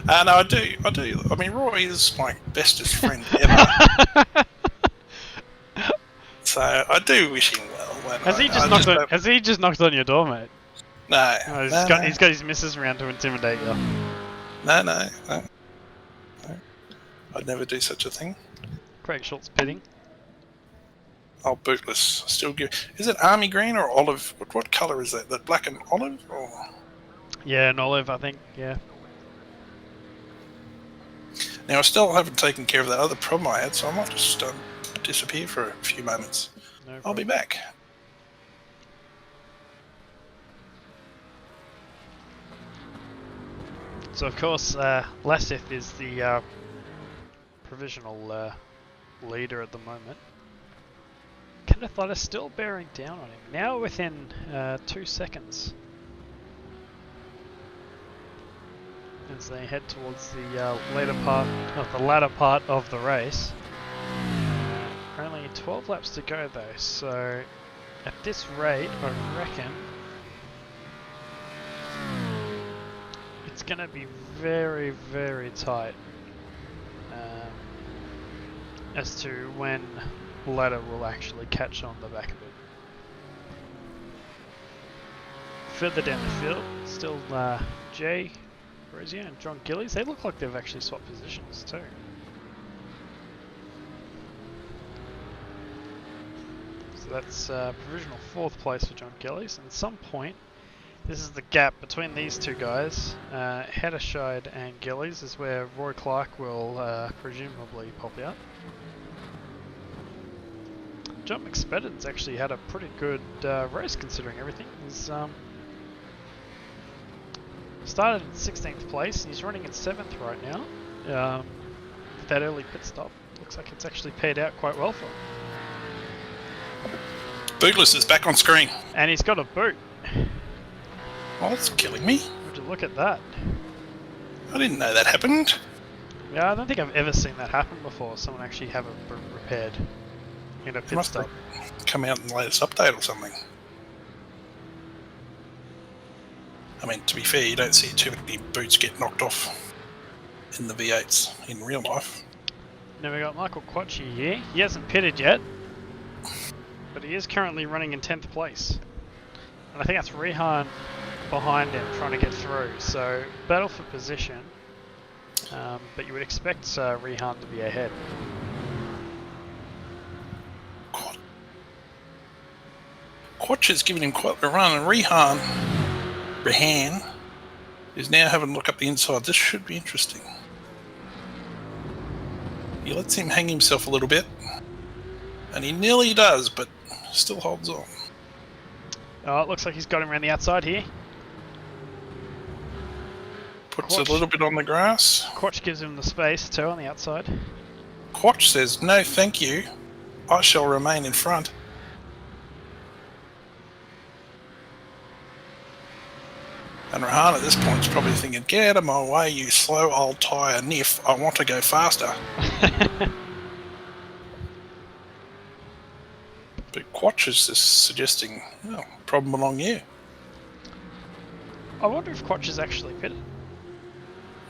No, I do. I mean, Roy is my bestest friend ever. So I do wish him well. Has he just knocked on your door, mate? No. He's got his missus around to intimidate you. No. I'd never do such a thing. Craig Schultz pitting. Oh, bootless. Still give. Is it army green or olive? What colour is that? That black and olive? Or? Yeah, an olive, I think. Yeah. Now I still haven't taken care of that other problem I had, so I might just disappear for a few moments. No I'll be back. So of course, Laseth is the provisional leader at the moment. Kenneth is still bearing down on him. Now within 2 seconds. As they head towards the latter part of the race. Only 12 laps to go though, so at this rate, I reckon it's going to be very, very tight as to when ladder will actually catch on the back of it. Further down the field, still Jay, Rosier, and John Gillies. They look like they've actually swapped positions too. So that's provisional 4th place for John Gillies. And at some point, this is the gap between these two guys, Heddershide and Gillies, is where Roy Clark will presumably pop out. John McSpadden's actually had a pretty good race considering everything. He's started in 16th place and he's running in 7th right now. With that early pit stop, looks like it's actually paid out quite well for him. Bootless is back on screen. And he's got a boot. Oh, that's killing me. Would you look at that? I didn't know that happened. Yeah, I don't think I've ever seen that happen before. Someone actually have a boot repaired in a pit Must stop. have come out in the latest update or something. I mean, to be fair, you don't see too many boots get knocked off in the V8s in real life. Now we got Michael Quatchy here. He hasn't pitted yet, but he is currently running in 10th place. And I think that's Rehan behind him trying to get through. So battle for position, but you would expect Rehan to be ahead. Quatch has given him quite a run, and Rehan is now having a look up the inside. This should be interesting. He lets him hang himself a little bit, and he nearly does, but still holds on. Oh, it looks like he's got him around the outside here. Puts a little bit on the grass. Quatch gives him the space too on the outside. Quatch says, "No, thank you. I shall remain in front." And Rehan at this point is probably thinking, "Get out of my way, you slow old tyre niff. I want to go faster." But Quatch is just suggesting, "Oh, problem along you." I wonder if Quatch is actually pitted.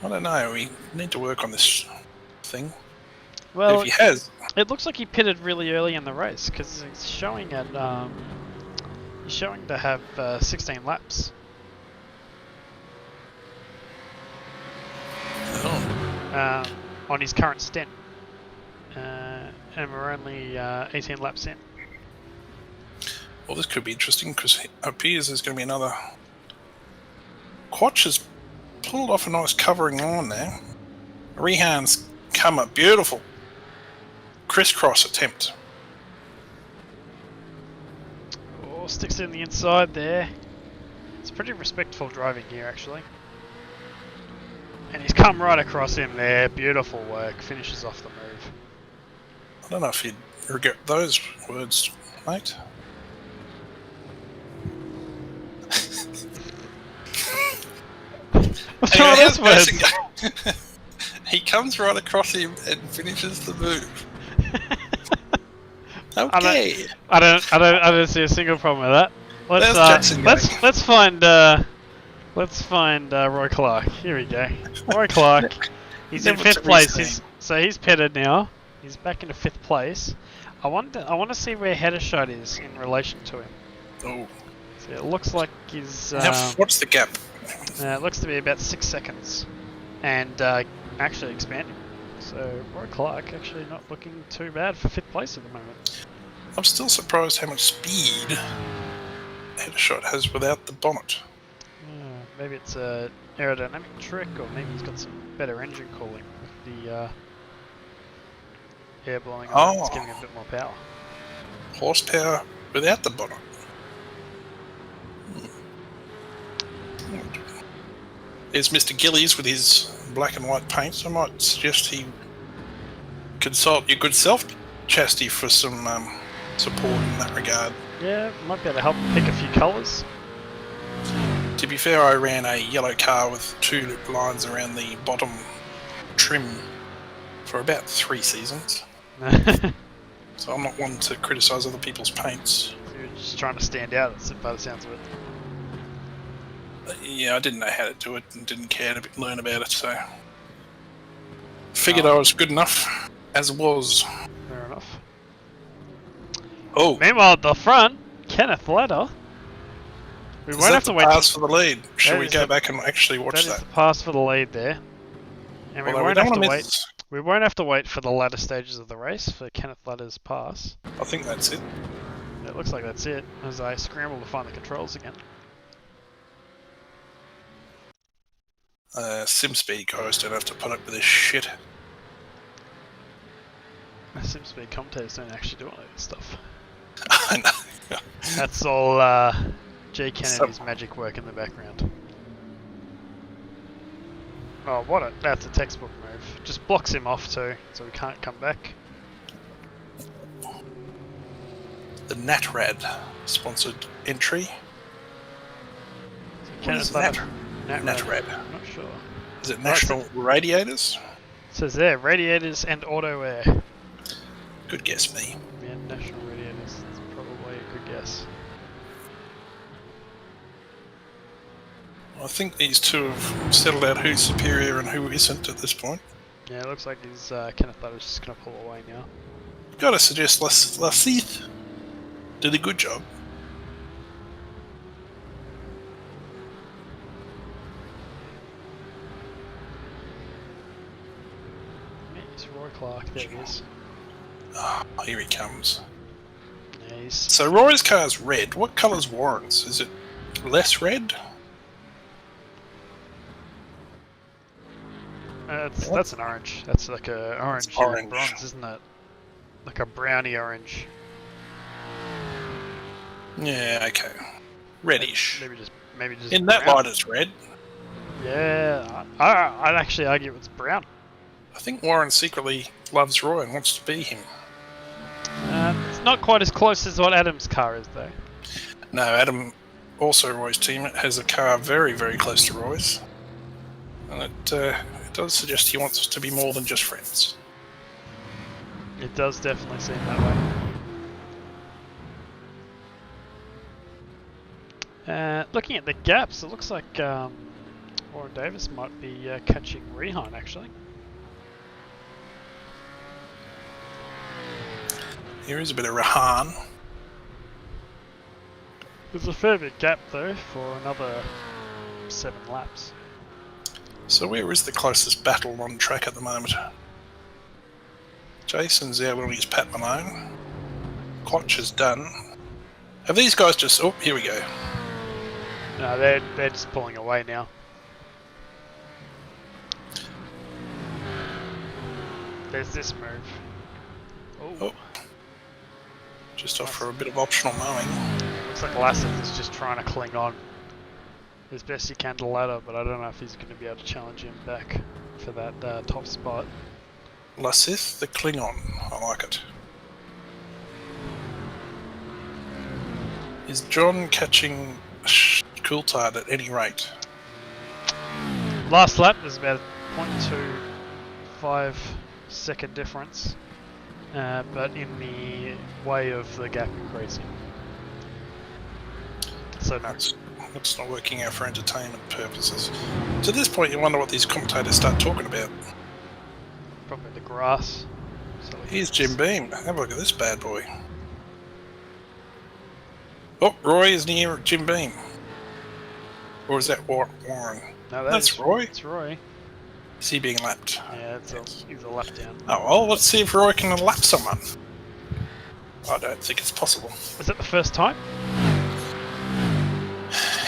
I don't know. We need to work on this thing. Well, if he has, it looks like he pitted really early in the race because he's showing at he's showing to have 16 laps. On his current stint, and we're only 18 laps in. Well, this could be interesting because it appears there's going to be another. Quatch has pulled off a nice covering line there. Rehan's come a beautiful crisscross attempt. Oh, sticks in the inside there. It's pretty respectful driving here, actually. And he's come right across him there. Beautiful work. Finishes off the move. I don't know if you'd regret those words, mate. What's wrong with those words? He comes right across him and finishes the move. Okay. I don't see a single problem with that. Let's find Roy Clark. Here we go. Roy Clark. He's in 5th place. He's pitted now. He's back into 5th place. I want to see where Heddershot is in relation to him. Oh. So it looks like he's. What's the gap? It looks to be about 6 seconds, and actually expanding. So Roy Clark actually not looking too bad for 5th place at the moment. I'm still surprised how much speed Heddershot has without the bonnet. Maybe it's a aerodynamic trick, or maybe he's got some better engine cooling with the air blowing on. It's giving him a bit more power. Horsepower without the bonnet. There's Mr. Gillies with his black and white paints. I might suggest he consult your good self, Chastity, for some support in that regard. Yeah, might be able to help pick a few colours. To be fair, I ran a yellow car with 2 lines around the bottom trim for about 3 seasons. So I'm not one to criticise other people's paints. You're just trying to stand out, by the sounds of it. Yeah, I didn't know how to do it and didn't care to learn about it, so figured I was good enough as was. Fair enough. Oh. Meanwhile, at the front, Kenneth Ladder. We Is won't that have to the wait. pass for the lead? Should That we is go the- back and actually watch That is that? the pass for the lead there. And we Although we won't don't have to want to wait. miss. We won't have to wait for the latter stages of the race for Kenneth Ladder's pass. I think that's it. It looks like that's it, as I scramble to find the controls again. SimSpeed guys don't have to put up with this shit. SimSpeed commentators don't actually do all that stuff. I know. That's all Jay Kennedy's magic work in the background. Oh, that's a textbook move. Just blocks him off too, so we can't come back. The NatRad sponsored entry. What is NatRad. NatRad? I'm not sure. Is it National Radiators? It says there, radiators and auto air. Good guess, me. Yeah, National Radiators. That's probably a good guess. I think these two have settled out who's superior and who isn't at this point. Yeah, it looks like he's Kenneth Ladder's just going to pull away now. Gotta suggest Lassith did a good job. It's Roy Clark, there he is. Oh, here he comes. Nice. So Roy's car's red. What colour's Warren's? Is it less red? That's an orange. That's like a orange, orange. bronze, isn't it? Like a brownie orange. Yeah, okay. Reddish. Maybe just. In that brown. light, it's red. Yeah, I'd actually argue it's brown. I think Warren secretly loves Roy and wants to be him. It's not quite as close as what Adam's car is, though. No, Adam, also Roy's teammate, has a car very, very close to Roy's. And it does suggest he wants us to be more than just friends. It does definitely seem that way. Looking at the gaps, it looks like Warren Davis might be catching Rehan, actually. Here is a bit of Rahan. There's a fair bit gap, though, for another 7 laps. So where is the closest battle on track at the moment? Jason's out on his Pat Malone. Quatch is done. Have these guys just... Oh, here we go. No, they're just pulling away now. There's this move. Oh. Just off for a bit of optional mowing. Looks like Lasseth is just trying to cling on as best he can to the ladder, but I don't know if he's going to be able to challenge him back for that top spot. Lassith, the Klingon. I like it. Is John catching Coulthard at any rate? Last lap, there's about a 0.25 second difference, but in the way of the gap increasing. So no. It's not working out for entertainment purposes. To this point, you wonder what these commentators start talking about. Probably the grass. So Here's Jim Beam. Have a look at this bad boy. Oh, Roy is near Jim Beam. Or is that Warren? No, that's Roy. It's Roy. Is he being lapped? Yeah, he's a lap down. Oh, well, let's see if Roy can lap someone. I don't think it's possible. Is that the first time?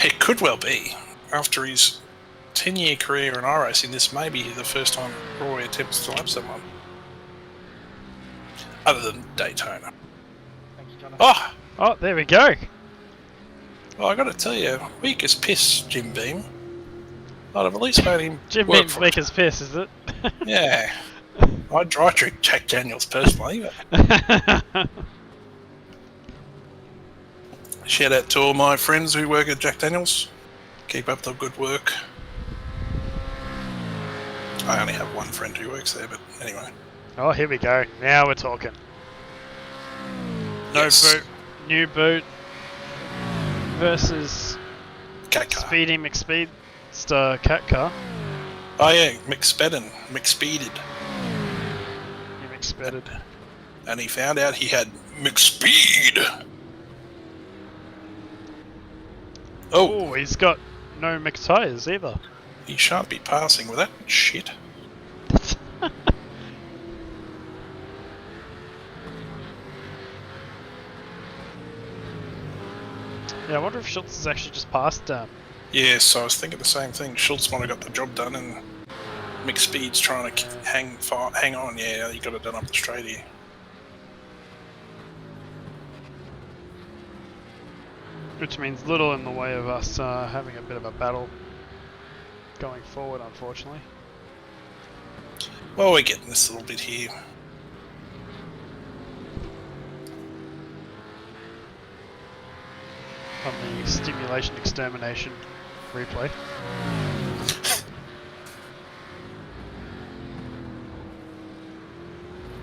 It could well be. After his 10-year career in iRacing, this may be the first time Roy attempts to lap someone. Other than Daytona. Thank you, Jonathan. Oh! Oh, there we go. Well, I got to tell you, weak as piss, Jim Beam. I'd have at least made him Jim work Beam's for weak it. as piss, is it? Yeah. I drink Jack Daniels personally, but shout out to all my friends who work at Jack Daniels. Keep up the good work. I only have one friend who works there, but anyway. Oh, here we go. Now we're talking. No Yes. boot, new boot versus Cat car. Speedy McSpeedster cat car. Oh yeah, McSpeeded. You McSpeeded. And he found out he had McSpeed. Oh, Oh, he's got no mixed tyres either. he shan't be passing with that shit. Yeah, I wonder if Schultz has actually just passed Yes, I was thinking the same thing. Schultz might have got the job done, and McSpeed's trying to hang on. Yeah, he got it done up the straight here. which means little in the way of us having a bit of a battle going forward, unfortunately. Well, we're getting this little bit here. On the stimulation extermination replay.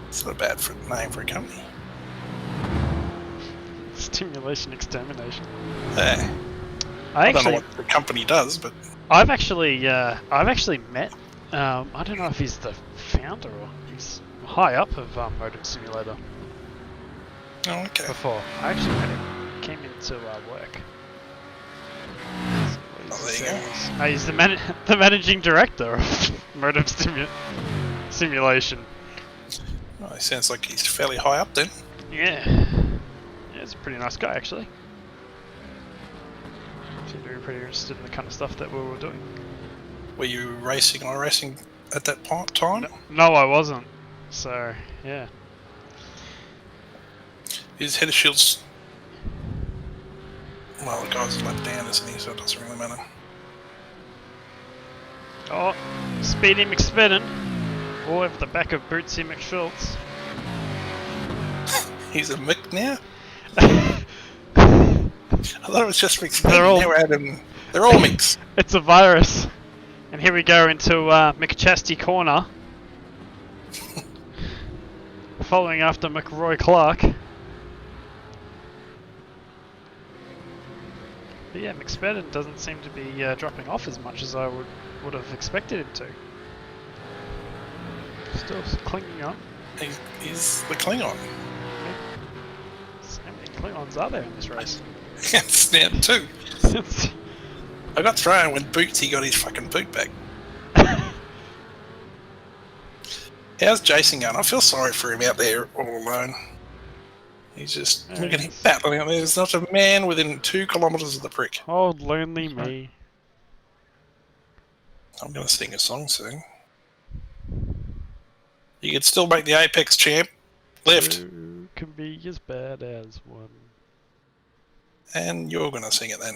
It's not a bad name for a company. Stimulation extermination. I don't know what the company does, but I've actually met. I don't know if he's the founder or he's high up of Modem Simulator. oh, okay. Before I actually met him. Came into work. Oh, there you go. He's the managing director of Modem Simulation. Well, he sounds like he's fairly high up then. Yeah, he's a pretty nice guy actually. Seemed to be pretty interested in the kind of stuff that we were doing. Were you racing or racing at that time? No, I wasn't. So yeah. His head of shields. Well, the guy's a lap down, isn't he? So it doesn't really matter. Oh, Speedy McSpedden. All over the back of Bootsy McSchultz. He's a Mick now? I thought it was just McSpedden. They're all Micks. It's a virus. And here we go into McChesty corner. Following after McRoy Clark. But yeah, McSpedden doesn't seem to be dropping off as much as I would have expected him to. Still clinging on. He's the Klingon. How many Klingons are there in this race? It's now 2. I got thrown when Bootsy got his fucking boot back. How's Jason going? I feel sorry for him out there all alone. He's just look at him battling out there. There's not a man within 2 kilometres of the prick. Oh, lonely me. I'm going to sing a song soon. You can still make the Apex champ. Left. 2 can be as bad as 1. And you're going to sing it then.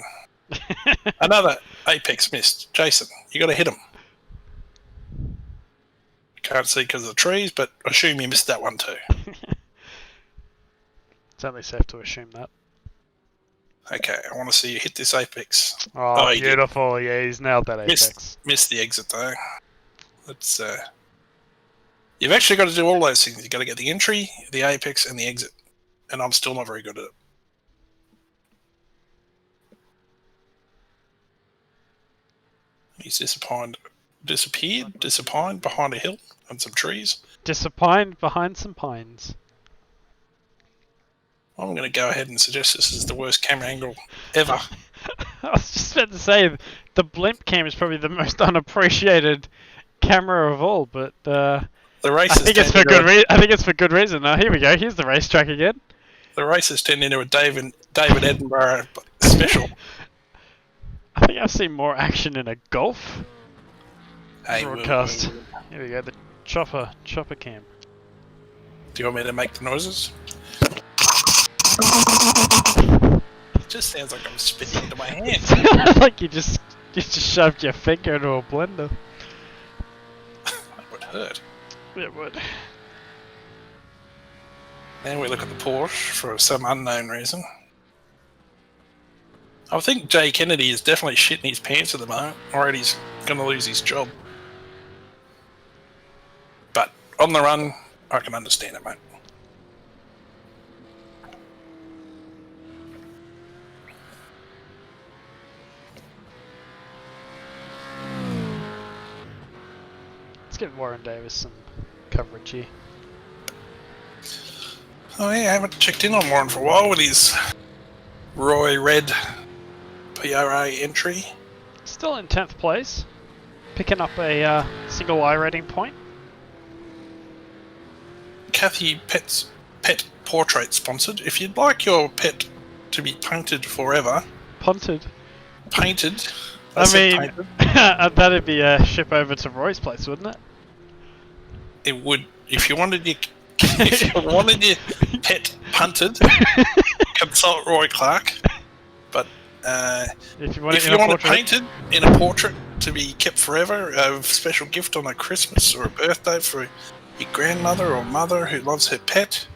Another Apex missed. Jason, you got to hit him. Can't see because of the trees, but assume you missed that one too. It's only safe to assume that. Okay, I want to see you hit this Apex. Oh, beautiful. Yeah, he's nailed that Apex. Missed the exit though. It's you've actually got to do all those things. You've got to get the entry, the Apex, and the exit. And I'm still not very good at it. He's disappointed behind a hill and some trees. Disappointed behind some pines. I'm going to go ahead and suggest this is the worst camera angle ever. I was just about to say, the blimp cam is probably the most unappreciated camera of all, but the race I think it's for good reason. Here we go. Here's the racetrack again. The race has turned into a David Attenborough special. I think I've seen more action in a golf broadcast. Here we go. The chopper cam. Do you want me to make the noises? It just sounds like I'm spitting into my hand. Like you just shoved your finger into a blender. That would hurt. It would. Then we look at the Porsche for some unknown reason. I think Jay Kennedy is definitely shitting his pants at the moment, or he's going to lose his job. But on the run, I can understand it, mate. Let's give Warren Davis some coverage here. Oh yeah, I haven't checked in on Warren for a while with his Roy Red PRA entry. Still in 10th place. Picking up a single I rating point. Kathy Pet Portrait sponsored. If you'd like your pet to be painted forever. Punted. Painted. I mean, that'd be a ship over to Roy's place, wouldn't it? It would. If you wanted your pet punted, consult Roy Clark. But if you want it painted in a portrait to be kept forever, a special gift on a Christmas or a birthday for your grandmother or mother who loves her pet,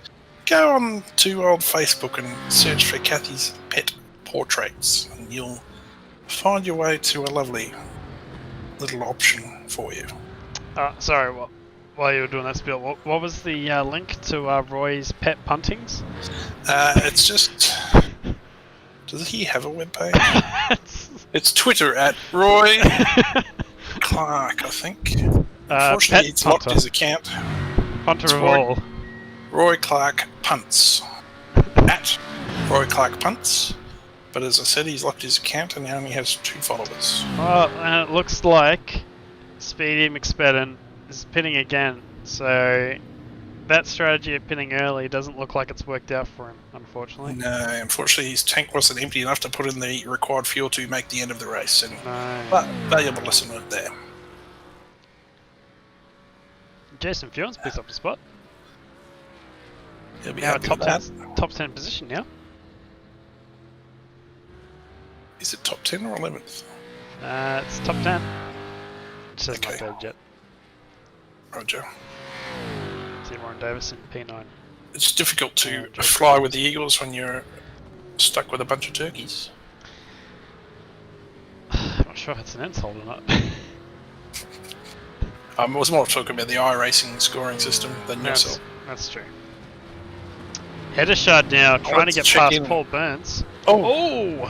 go on to old Facebook and search for Kathy's Pet Portraits, and you'll find your way to a lovely little option for you. Sorry, while you were doing that spiel, what was the link to Roy's pet puntings? It's just... Does he have a webpage? It's Twitter at Roy Clark, I think. Unfortunately, it's locked his account. Punter of all. Roy Clark Punts. At Roy Clark Punts. But as I said, he's locked his account and he only has 2 followers. Oh, and it looks like Speedy McSpadden is pinning again. So that strategy of pinning early doesn't look like it's worked out for him, unfortunately. No, unfortunately his tank wasn't empty enough to put in the required fuel to make the end of the race. And but valuable lesson learned there. Jason Fewens picks up the spot. He'll be now happy top with 10, top 10 position now. Is it top 10 or 11th? It's top 10. Just hasn't Okay. updated yet. Roger. Seymour and Davis in P9. It's difficult to fly with the Eagles when you're stuck with a bunch of turkeys. I'm not sure if it's an insult or not. I was more talking about the iRacing scoring system than yourself. That's true. Header shot now, trying to get past Paul Burns. Oh!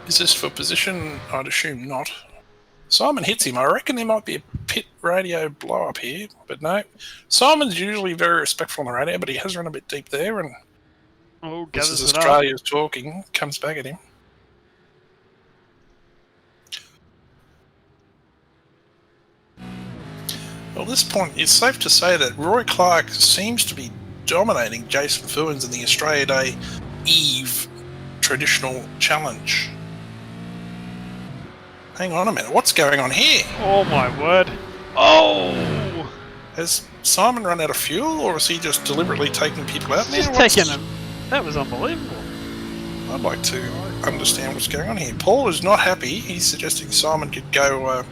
Is this for position? I'd assume not. Simon hits him. I reckon there might be a pit radio blow up here, but no. Simon's usually very respectful on the radio, but he has run a bit deep there, and this is Australia's talking. Comes back at him. Well, at this point, it's safe to say that Roy Clark seems to be dominating Jason Fewens in the Australia Day Eve traditional challenge. Hang on a minute, what's going on here? Oh my word. Oh! Has Simon run out of fuel, or is he just deliberately taking people out now? Just taking them. That was unbelievable. I'd like to understand what's going on here. Paul is not happy. He's suggesting Simon could go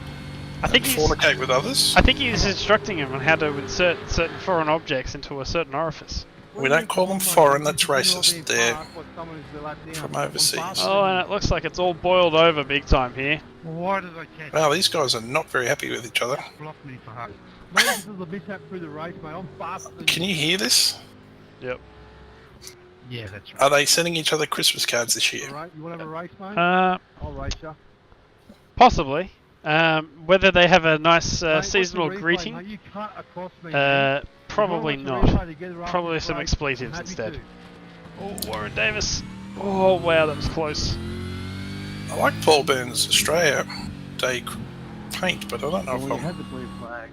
fornicate with others. I think he's instructing him on how to insert certain foreign objects into a certain orifice. We don't call them foreign, that's racist. They're from overseas. Oh, and it looks like it's all boiled over big time here. Why did I catch Well, these guys are not very happy with each other. block me for heck? Maybe this is a mishap through the race, mate. I'm faster than Can you hear this? Yep. Yeah, that's right. Are they sending each other Christmas cards this year? Alright, you want to have a race, mate? Uh, I'll race you. Possibly. Whether they have a nice Mate, what's the seasonal replay, greeting, mate? You cut across me, man. probably If you wanna watch the not. replay together after Probably this some race, expletives I'm happy instead. to. Oh, Warren Davis. Oh, wow, that was close. I like Paul Burns' Australia Day paint, but I don't know if Well, you I'm had the blue flag.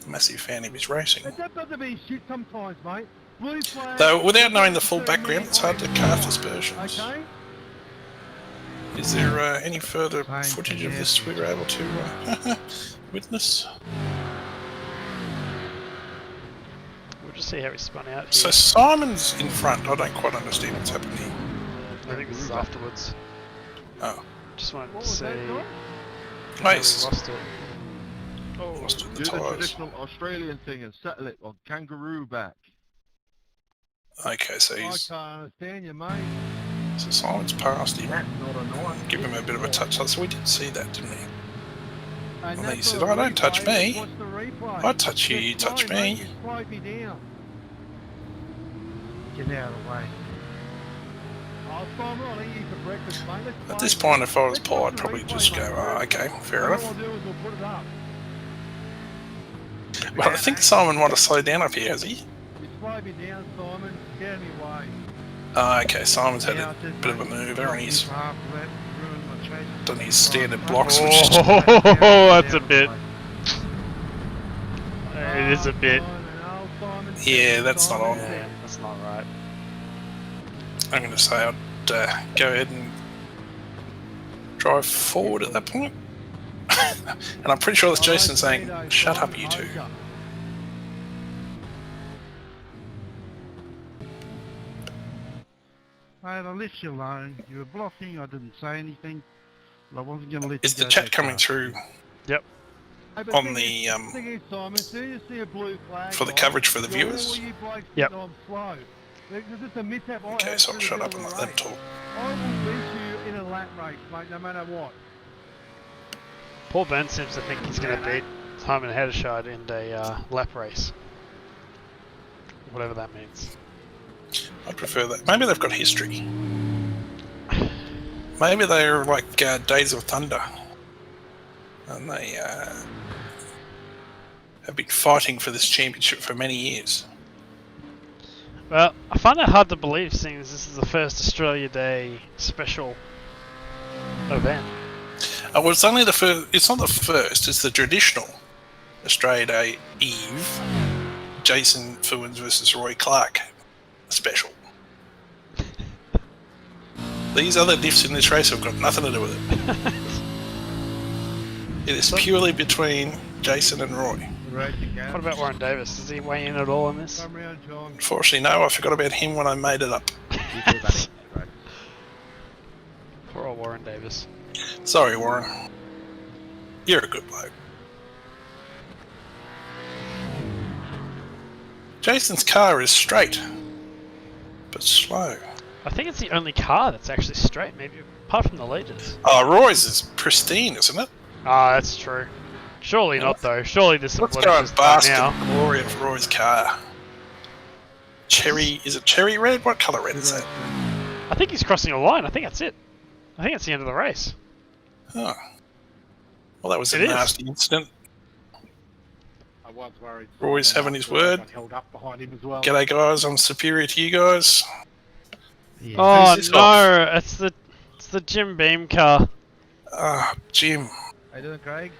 a massive fan of his racing. But that doesn't be shit sometimes, mate. Blue flag. Though, without knowing the full background, it's hard to cast aspersions. Okay? Is there any further footage of this we were able to witness? We'll just see how he spun out So here. Simon's in front. I don't quite understand what's happening here. I think this is afterwards. Oh, Just wanted What to was see. that, Doc? nice. Lost it. Oh, Lost in the Do the tyres. traditional Australian thing and settle it on kangaroo back. Okay, so I he's can't understand you, mate. so Simon's past him. That's not a nice. Give him a bit of a touch. So we did see that, didn't we? And Well, he that's said, not a "Oh, don't touch replay, me. watch the replay." I touch you, you Just touch slow, me. mate, you slowed me down. Get out of the way. Oh, Simon, I'll eat you for breakfast, mate. Let's At play. this point, if I was Let's Paul, watch I'd the probably replay, just go, mate. oh, okay, fair All enough. I'll do is we'll put it up. But I think Simon might have slowed down up here, has he? You slowed me down, Simon. Get out of my way. Oh, okay, Simon's had Yeah, a I did, bit of a mate. mover Dropped and him he's for half of that, ruined my chase. done his standard Right, blocks, right. which is... Oh, that's a bit. Ah, It is a bit. Simon, old Simon Yeah, said, that's not Simon on. said. That's not right. I'm going to say I'd go ahead and drive forward at that point. And I'm pretty sure that's Jason saying, shut up, you two. Mate, I left you alone. You were blocking, I didn't say anything. But I wasn't going to let Is you the go chat that coming fast. through Yep. Hey, but on thing the, is, thing is, Simon, as soon as you see a blue flag for the on, coverage for the you're viewers? all you blokes Yep. think I'm slow. Because it's a mishap I Okay, had so I'll through the shut middle up and of let the them race. talk. I will beat you in a lap race, mate, no matter what. Paul Byrne seems to think he's going to beat Simon Heddershot in a lap race. Whatever that means. I prefer that. Maybe they've got history. Maybe they're like Days of Thunder. And they have been fighting for this championship for many years. Well, I find that hard to believe, seeing as this is the first Australia Day special event. Well, it's only the first. It's not the first. It's the traditional Australia Day Eve. Jason Fuins versus Roy Clark special. These other diffs in this race have got nothing to do with it. It is purely between Jason and Roy. What about Warren Davis? Does he weigh in at all on this? Come round, John. Unfortunately, no. I forgot about him when I made it up. Poor old Warren Davis. Sorry, Warren. You're a good bloke. Jason's car is straight, but slow. I think it's the only car that's actually straight, maybe apart from the leaders. Oh, Roy's is pristine, isn't it? Ah, that's true. Surely not, though. Surely there's some Let's go and blemishes bask by in now. the glory of Roy's car. Cherry, is it cherry red? What colour red is that? I think he's crossing a line. I think that's it. I think that's the end of the race. Oh. Well, that was a It is. nasty incident. I was worried. Roy's having his word. Got held up behind him as well. G'day, guys. I'm superior to you guys. Yeah. Oh Who's this no! It's the Jim Beam car. Ah, Jim. How you doing, Craig?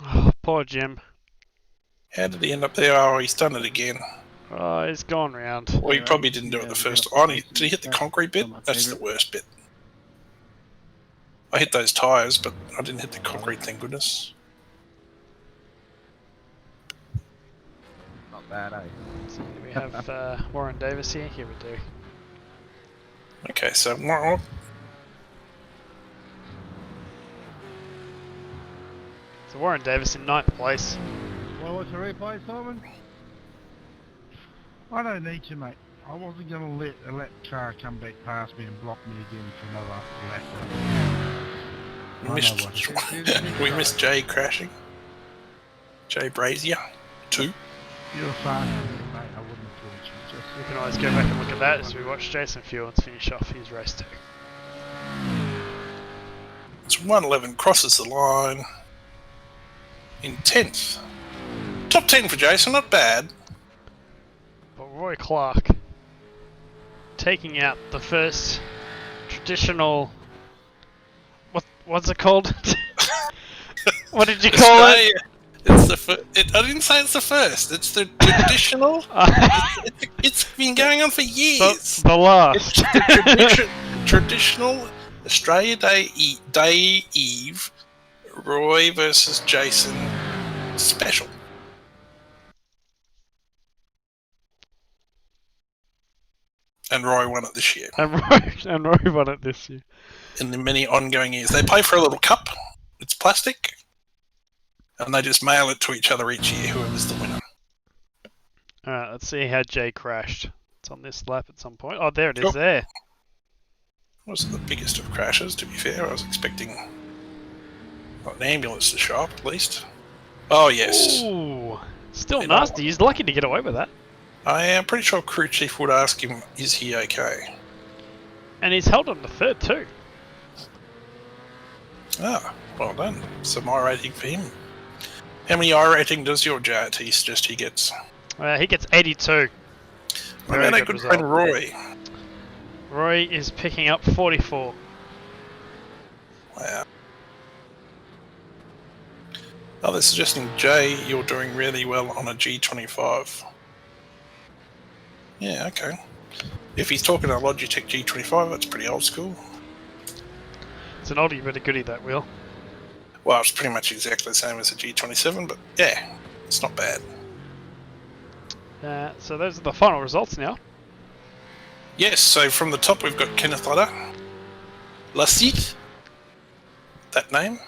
Oh, poor Jim. How did he end up there? Oh, he's done it again. Oh, he's gone round. Well, he probably didn't do it the first. Oh, did he hit the concrete bit? That's the worst bit. I hit those tyres, but I didn't hit the concrete, thank goodness. Not bad, eh? So do we have Warren Davis here? Here we do. Okay, so So Warren Davis in 9th place. Want to watch the replay, Simon? I don't need to, mate. I wasn't going to let that car come back past me and block me again for another lap. we missed Jay crashing. Jay Brazier, 2. You're fast, mate. I wouldn't have thought you. We can always go back and look at that as we watch Jason Fuins finish off his race 2. It's 111, crosses the line in 10th. Top 10 for Jason, not bad. But Roy Clark taking out the first traditional... What's it called? What did you call it? It's the I didn't say it's the first. It's the traditional. It's been going on for years. The last. It's the traditional Australia Day Eve, Roy versus Jason special. And Roy won it this year. And Roy won it this year. In the many ongoing years, they play for a little cup. It's plastic. And they just mail it to each other each year, whoever's the winner. Alright, let's see how Jay crashed. It's on this lap at some point. Oh, there it is, Cool. there. It wasn't the biggest of crashes, to be fair. I was expecting an ambulance to show up, at least. Oh, yes. Ooh, still You know nasty. He's lucky to get away with that. I am pretty sure crew chief would ask him, is he okay? And he's held on the 3rd too. Ah, well done. Some I rating for him. How many I rating does your JRT suggest he gets? He gets 82. What Very about our good good result. friend Roy? Roy is picking up 44. Wow. Oh, they're suggesting, Jay, you're doing really well on a G25. Yeah, okay. If he's talking a Logitech G25, that's pretty old school. It's an oldie but a goodie, that wheel. Well, it's pretty much exactly the same as a G27, but yeah, it's not bad. So those are the final results now. Yes, so from the top we've got Kenneth Ludder, Lassite, that name,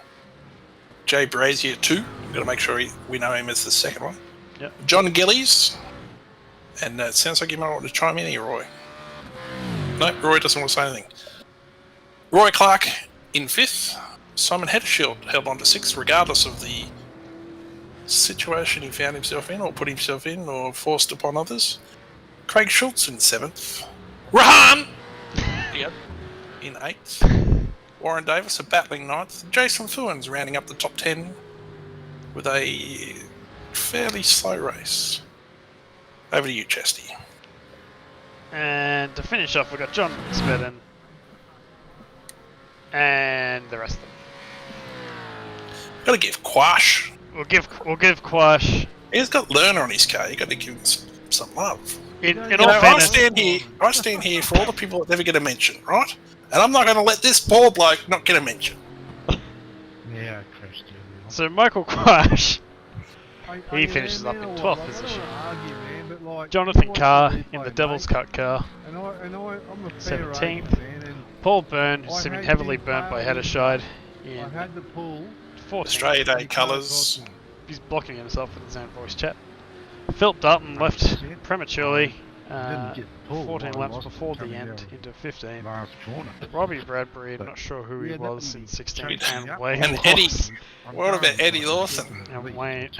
Jay Brazier 2, we've got to make sure we know him as the second one. Yep. John Gillies, and it sounds like you might want to chime in here, Roy. No, Roy doesn't want to say anything. Roy Clark in 5th, Simon Heddershield held on to 6th, regardless of the situation he found himself in, or put himself in, or forced upon others. Craig Schultz in 7th. Rahan in 8th. Warren Davis, a battling 9th. Jason Fuins rounding up the top 10 with a fairly slow race. Over to you, Chesty. And to finish off, we've got John Spedden and the rest of them. Got to give Quash. We'll give Quash. He's got Learner on his car. You got to give him some love. In You all know, I fairness, stand here for all the people that never get a mention, right? And I'm not going to let this poor bloke not get a mention. Yeah, crashed it. so Michael Quash, he finishes up in 12th position. Jonathan Carr in the Devil's Cut car, I'm a fair 17th. racer, man, and Paul Byrne, who's I been had heavily been burnt by failing. Heddershide, I in had the pull. 14th. Australia Day They can't colours. cross me. He's blocking himself with his own voice chat. Philip Dutton left 100%. prematurely, Didn't get pulled 14 while I laps was before the coming end, out into 15. last corner. Robbie Bradbury, But- not sure who he Yeah, that was would in be 16, changing and up. Wayne And Eddie. Lawson. What about Eddie Lawson? And Wayne,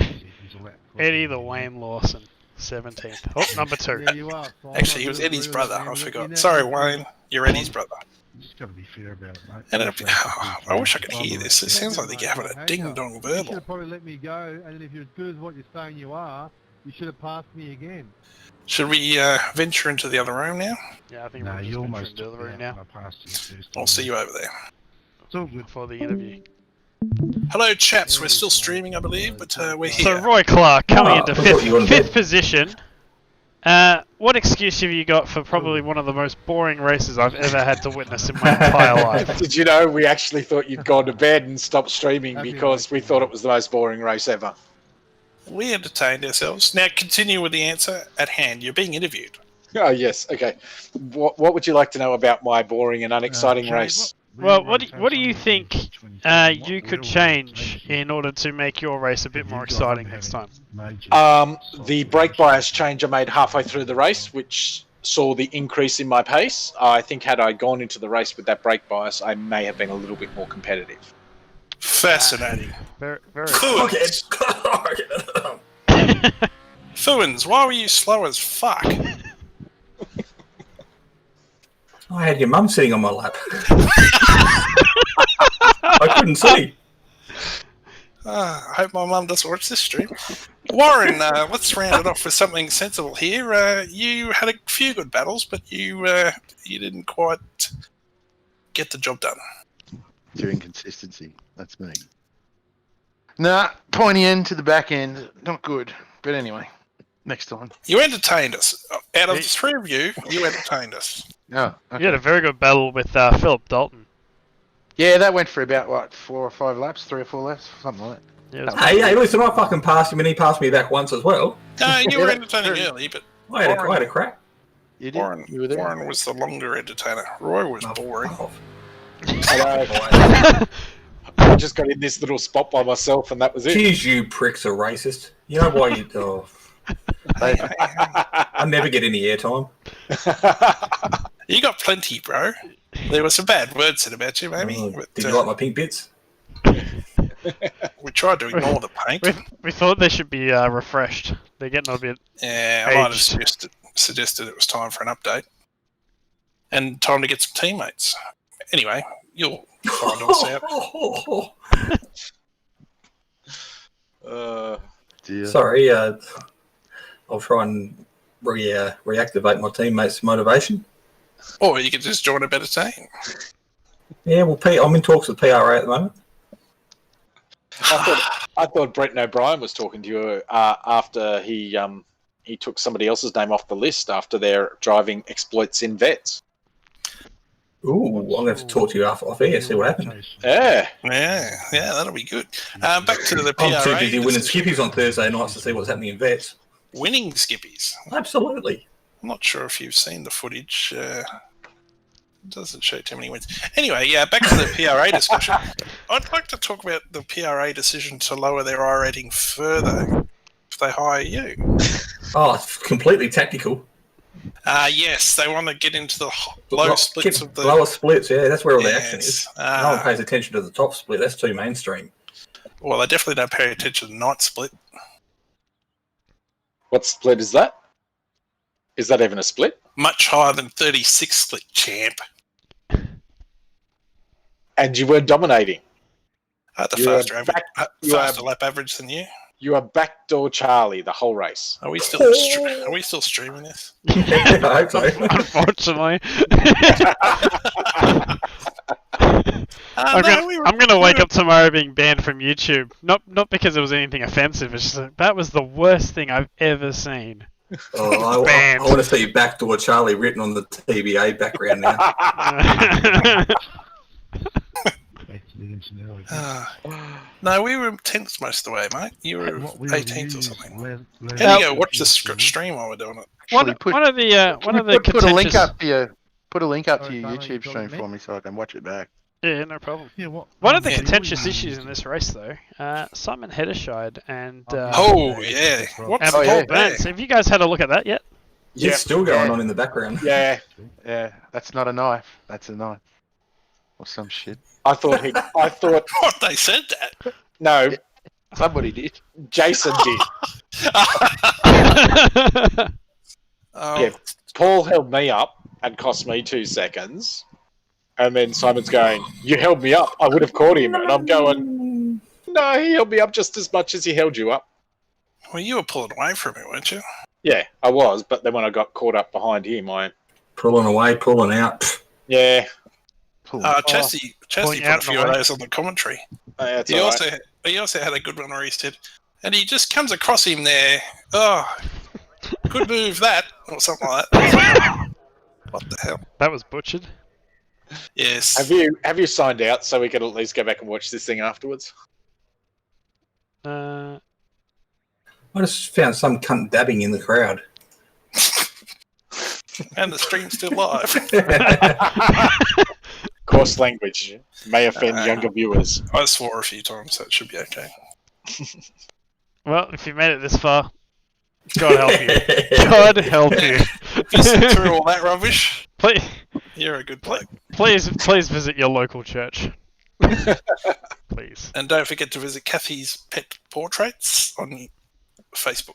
Eddie the Wayne Lawson, 17th. Oh, number 2. Yeah, you are. So I'm Actually, not he was gonna Eddie's agree with brother. that, I man, but forgot. you know, Sorry, Wayne. You're Eddie's brother. You just got to be fair about it, mate. And Just I wish I could I'm hear a- this. It sounds like mate, they're having I a hate ding-dong You should verbal. have probably let me go, and then if you're as good as what you're saying you are, you should have passed me again. Should we venture into the other room now? Yeah, I think No, we're just you venturing almost into the took room me out now when I passed you first I'll time. see you over there. It's all good. for the interview. Hello, chaps. We're still streaming, I believe, but we're So here. Roy Clark coming Oh, into I thought you were in fifth bed. position. What excuse have you got for probably one of the most boring races I've ever had to witness in my entire life? Did you know we actually thought you'd gone to bed and stopped streaming Happy because we racing, thought mate. it was the most boring race ever? We entertained ourselves. Now continue with the answer at hand. You're being interviewed. Oh, yes. Okay. What would you like to know about my boring and unexciting Jay, race? Well, what do you think What you could real change race in order to make your race a bit have more you got exciting on next having time? major The brake bias change I made halfway through the race, which saw the increase in my pace. I think had I gone into the race with that brake bias, I may have been a little bit more competitive. Fascinating. Very, very. Fuins. Fuins, why were you slow as fuck? I had your mum sitting on my lap. I couldn't see. I hope my mum doesn't watch this stream. Warren, let's round it off with something sensible here. You had a few good battles, but you didn't quite get the job done. To inconsistency. That's me. Nah, pointy end to the back end. Not good. But anyway, next time. You entertained us. Out of the three of you, you entertained us. Oh, okay. You had a very good battle with Philip Dalton. Yeah, that went for about, what, 4 or 5 laps? 3 or 4 laps? Something like that. Yeah, it was Hey, listen, I fucking passed him and he passed me back once as well. No, you were Yeah, entertaining very- early, but I had a crack. You did? Warren, You were there? Warren was the longer entertainer. Roy was Oh, boring. fuck off. I just got in this little spot by myself and that was it. Jeez, you pricks are racist. You know why you... Oh, I never get any airtime. You got plenty, bro. There were some bad words said about you, maybe. Oh, but, did you like my pink bits? we tried to ignore the paint. we thought they should be refreshed. They're getting a bit. Yeah, I might have aged. suggested it was time for an update. And time to get some teammates. Anyway, you'll find us out. Dear. Sorry, I'll try and reactivate my teammates' motivation. Or you could just join a better team. Yeah, well, I'm in talks with PRA at the moment. I thought Brenton O'Brien was talking to you after he took somebody else's name off the list after their driving exploits in vets. Ooh, I'm going to have to talk to you off air, see what happened. Yeah. Yeah, that'll be good. Back to the PRA. I'm too busy winning decision. skippies on Thursday nights to see what's happening in vets. Winning skippies. Absolutely. I'm not sure if you've seen the footage. Doesn't show too many wins. Anyway, yeah, back to the PRA discussion. I'd like to talk about the PRA decision to lower their I rating further if they hire you. Oh, it's completely tactical. Yes, they want to get into the low splits of the lower splits. Yeah, that's where all the action Yes. is. No one pays attention to the top split. That's too mainstream. Well, they definitely don't pay attention to the night split. What split is that? Is that even a split? Much higher than 36 split, champ. And you were dominating. At the You are faster lap average than you. You are backdoor Charlie the whole race. Are we still streaming this? I hope so. Unfortunately. No, I'm gonna wake up tomorrow being banned from YouTube. Not because it was anything offensive. It's just like, that was the worst thing I've ever seen. Oh, I want to see backdoor Charlie written on the TBA background now. No, we were 10th most of the way, mate. You were 18th or something. How do you go watch the stream while we're doing it? One of the Put a link contentious. up to your Sorry, YouTube Barney, you stream got for me? me so I can watch it back. Yeah, no problem. Yeah, what? One of the Yeah. contentious issues in this race, though, Simon Hedderscheid and Oh, yeah. What's and Oh, Paul yeah. Burns. Have you guys had a look at that yet? Yeah. It's still going on in the background. Yeah. Yeah, that's not a knife. That's a knife. Or some shit. I thought What, they said that? no, Somebody did. Jason did. Oh, Yeah. Paul held me up and cost me 2 seconds. And then Simon's going, "You held me up. I would have caught him." And I'm going, "No, he held me up just as much as he held you up." well, you were pulling away from it, weren't you? Yeah, I was. But then when I got caught up behind him, Pulling away, pulling out. yeah. Chasey Pulling put out a few the of way. those on the commentary. That's He all right. also had a good one where he said, and he just comes across him there. Oh, good move that, or something like that. What the hell? That was butchered. Yes. Have you signed out so we can at least go back and watch this thing afterwards? Uh, I just found some cunt dabbing in the crowd. And the stream's still live. Coarse language may offend younger viewers. I swore a few times, so it should be okay. well, if you made it this far, God help you. God help you. If you sit through all that rubbish, Please, you're a good bloke. please visit your local church. Please. And don't forget to visit Kathy's Pet Portraits on Facebook.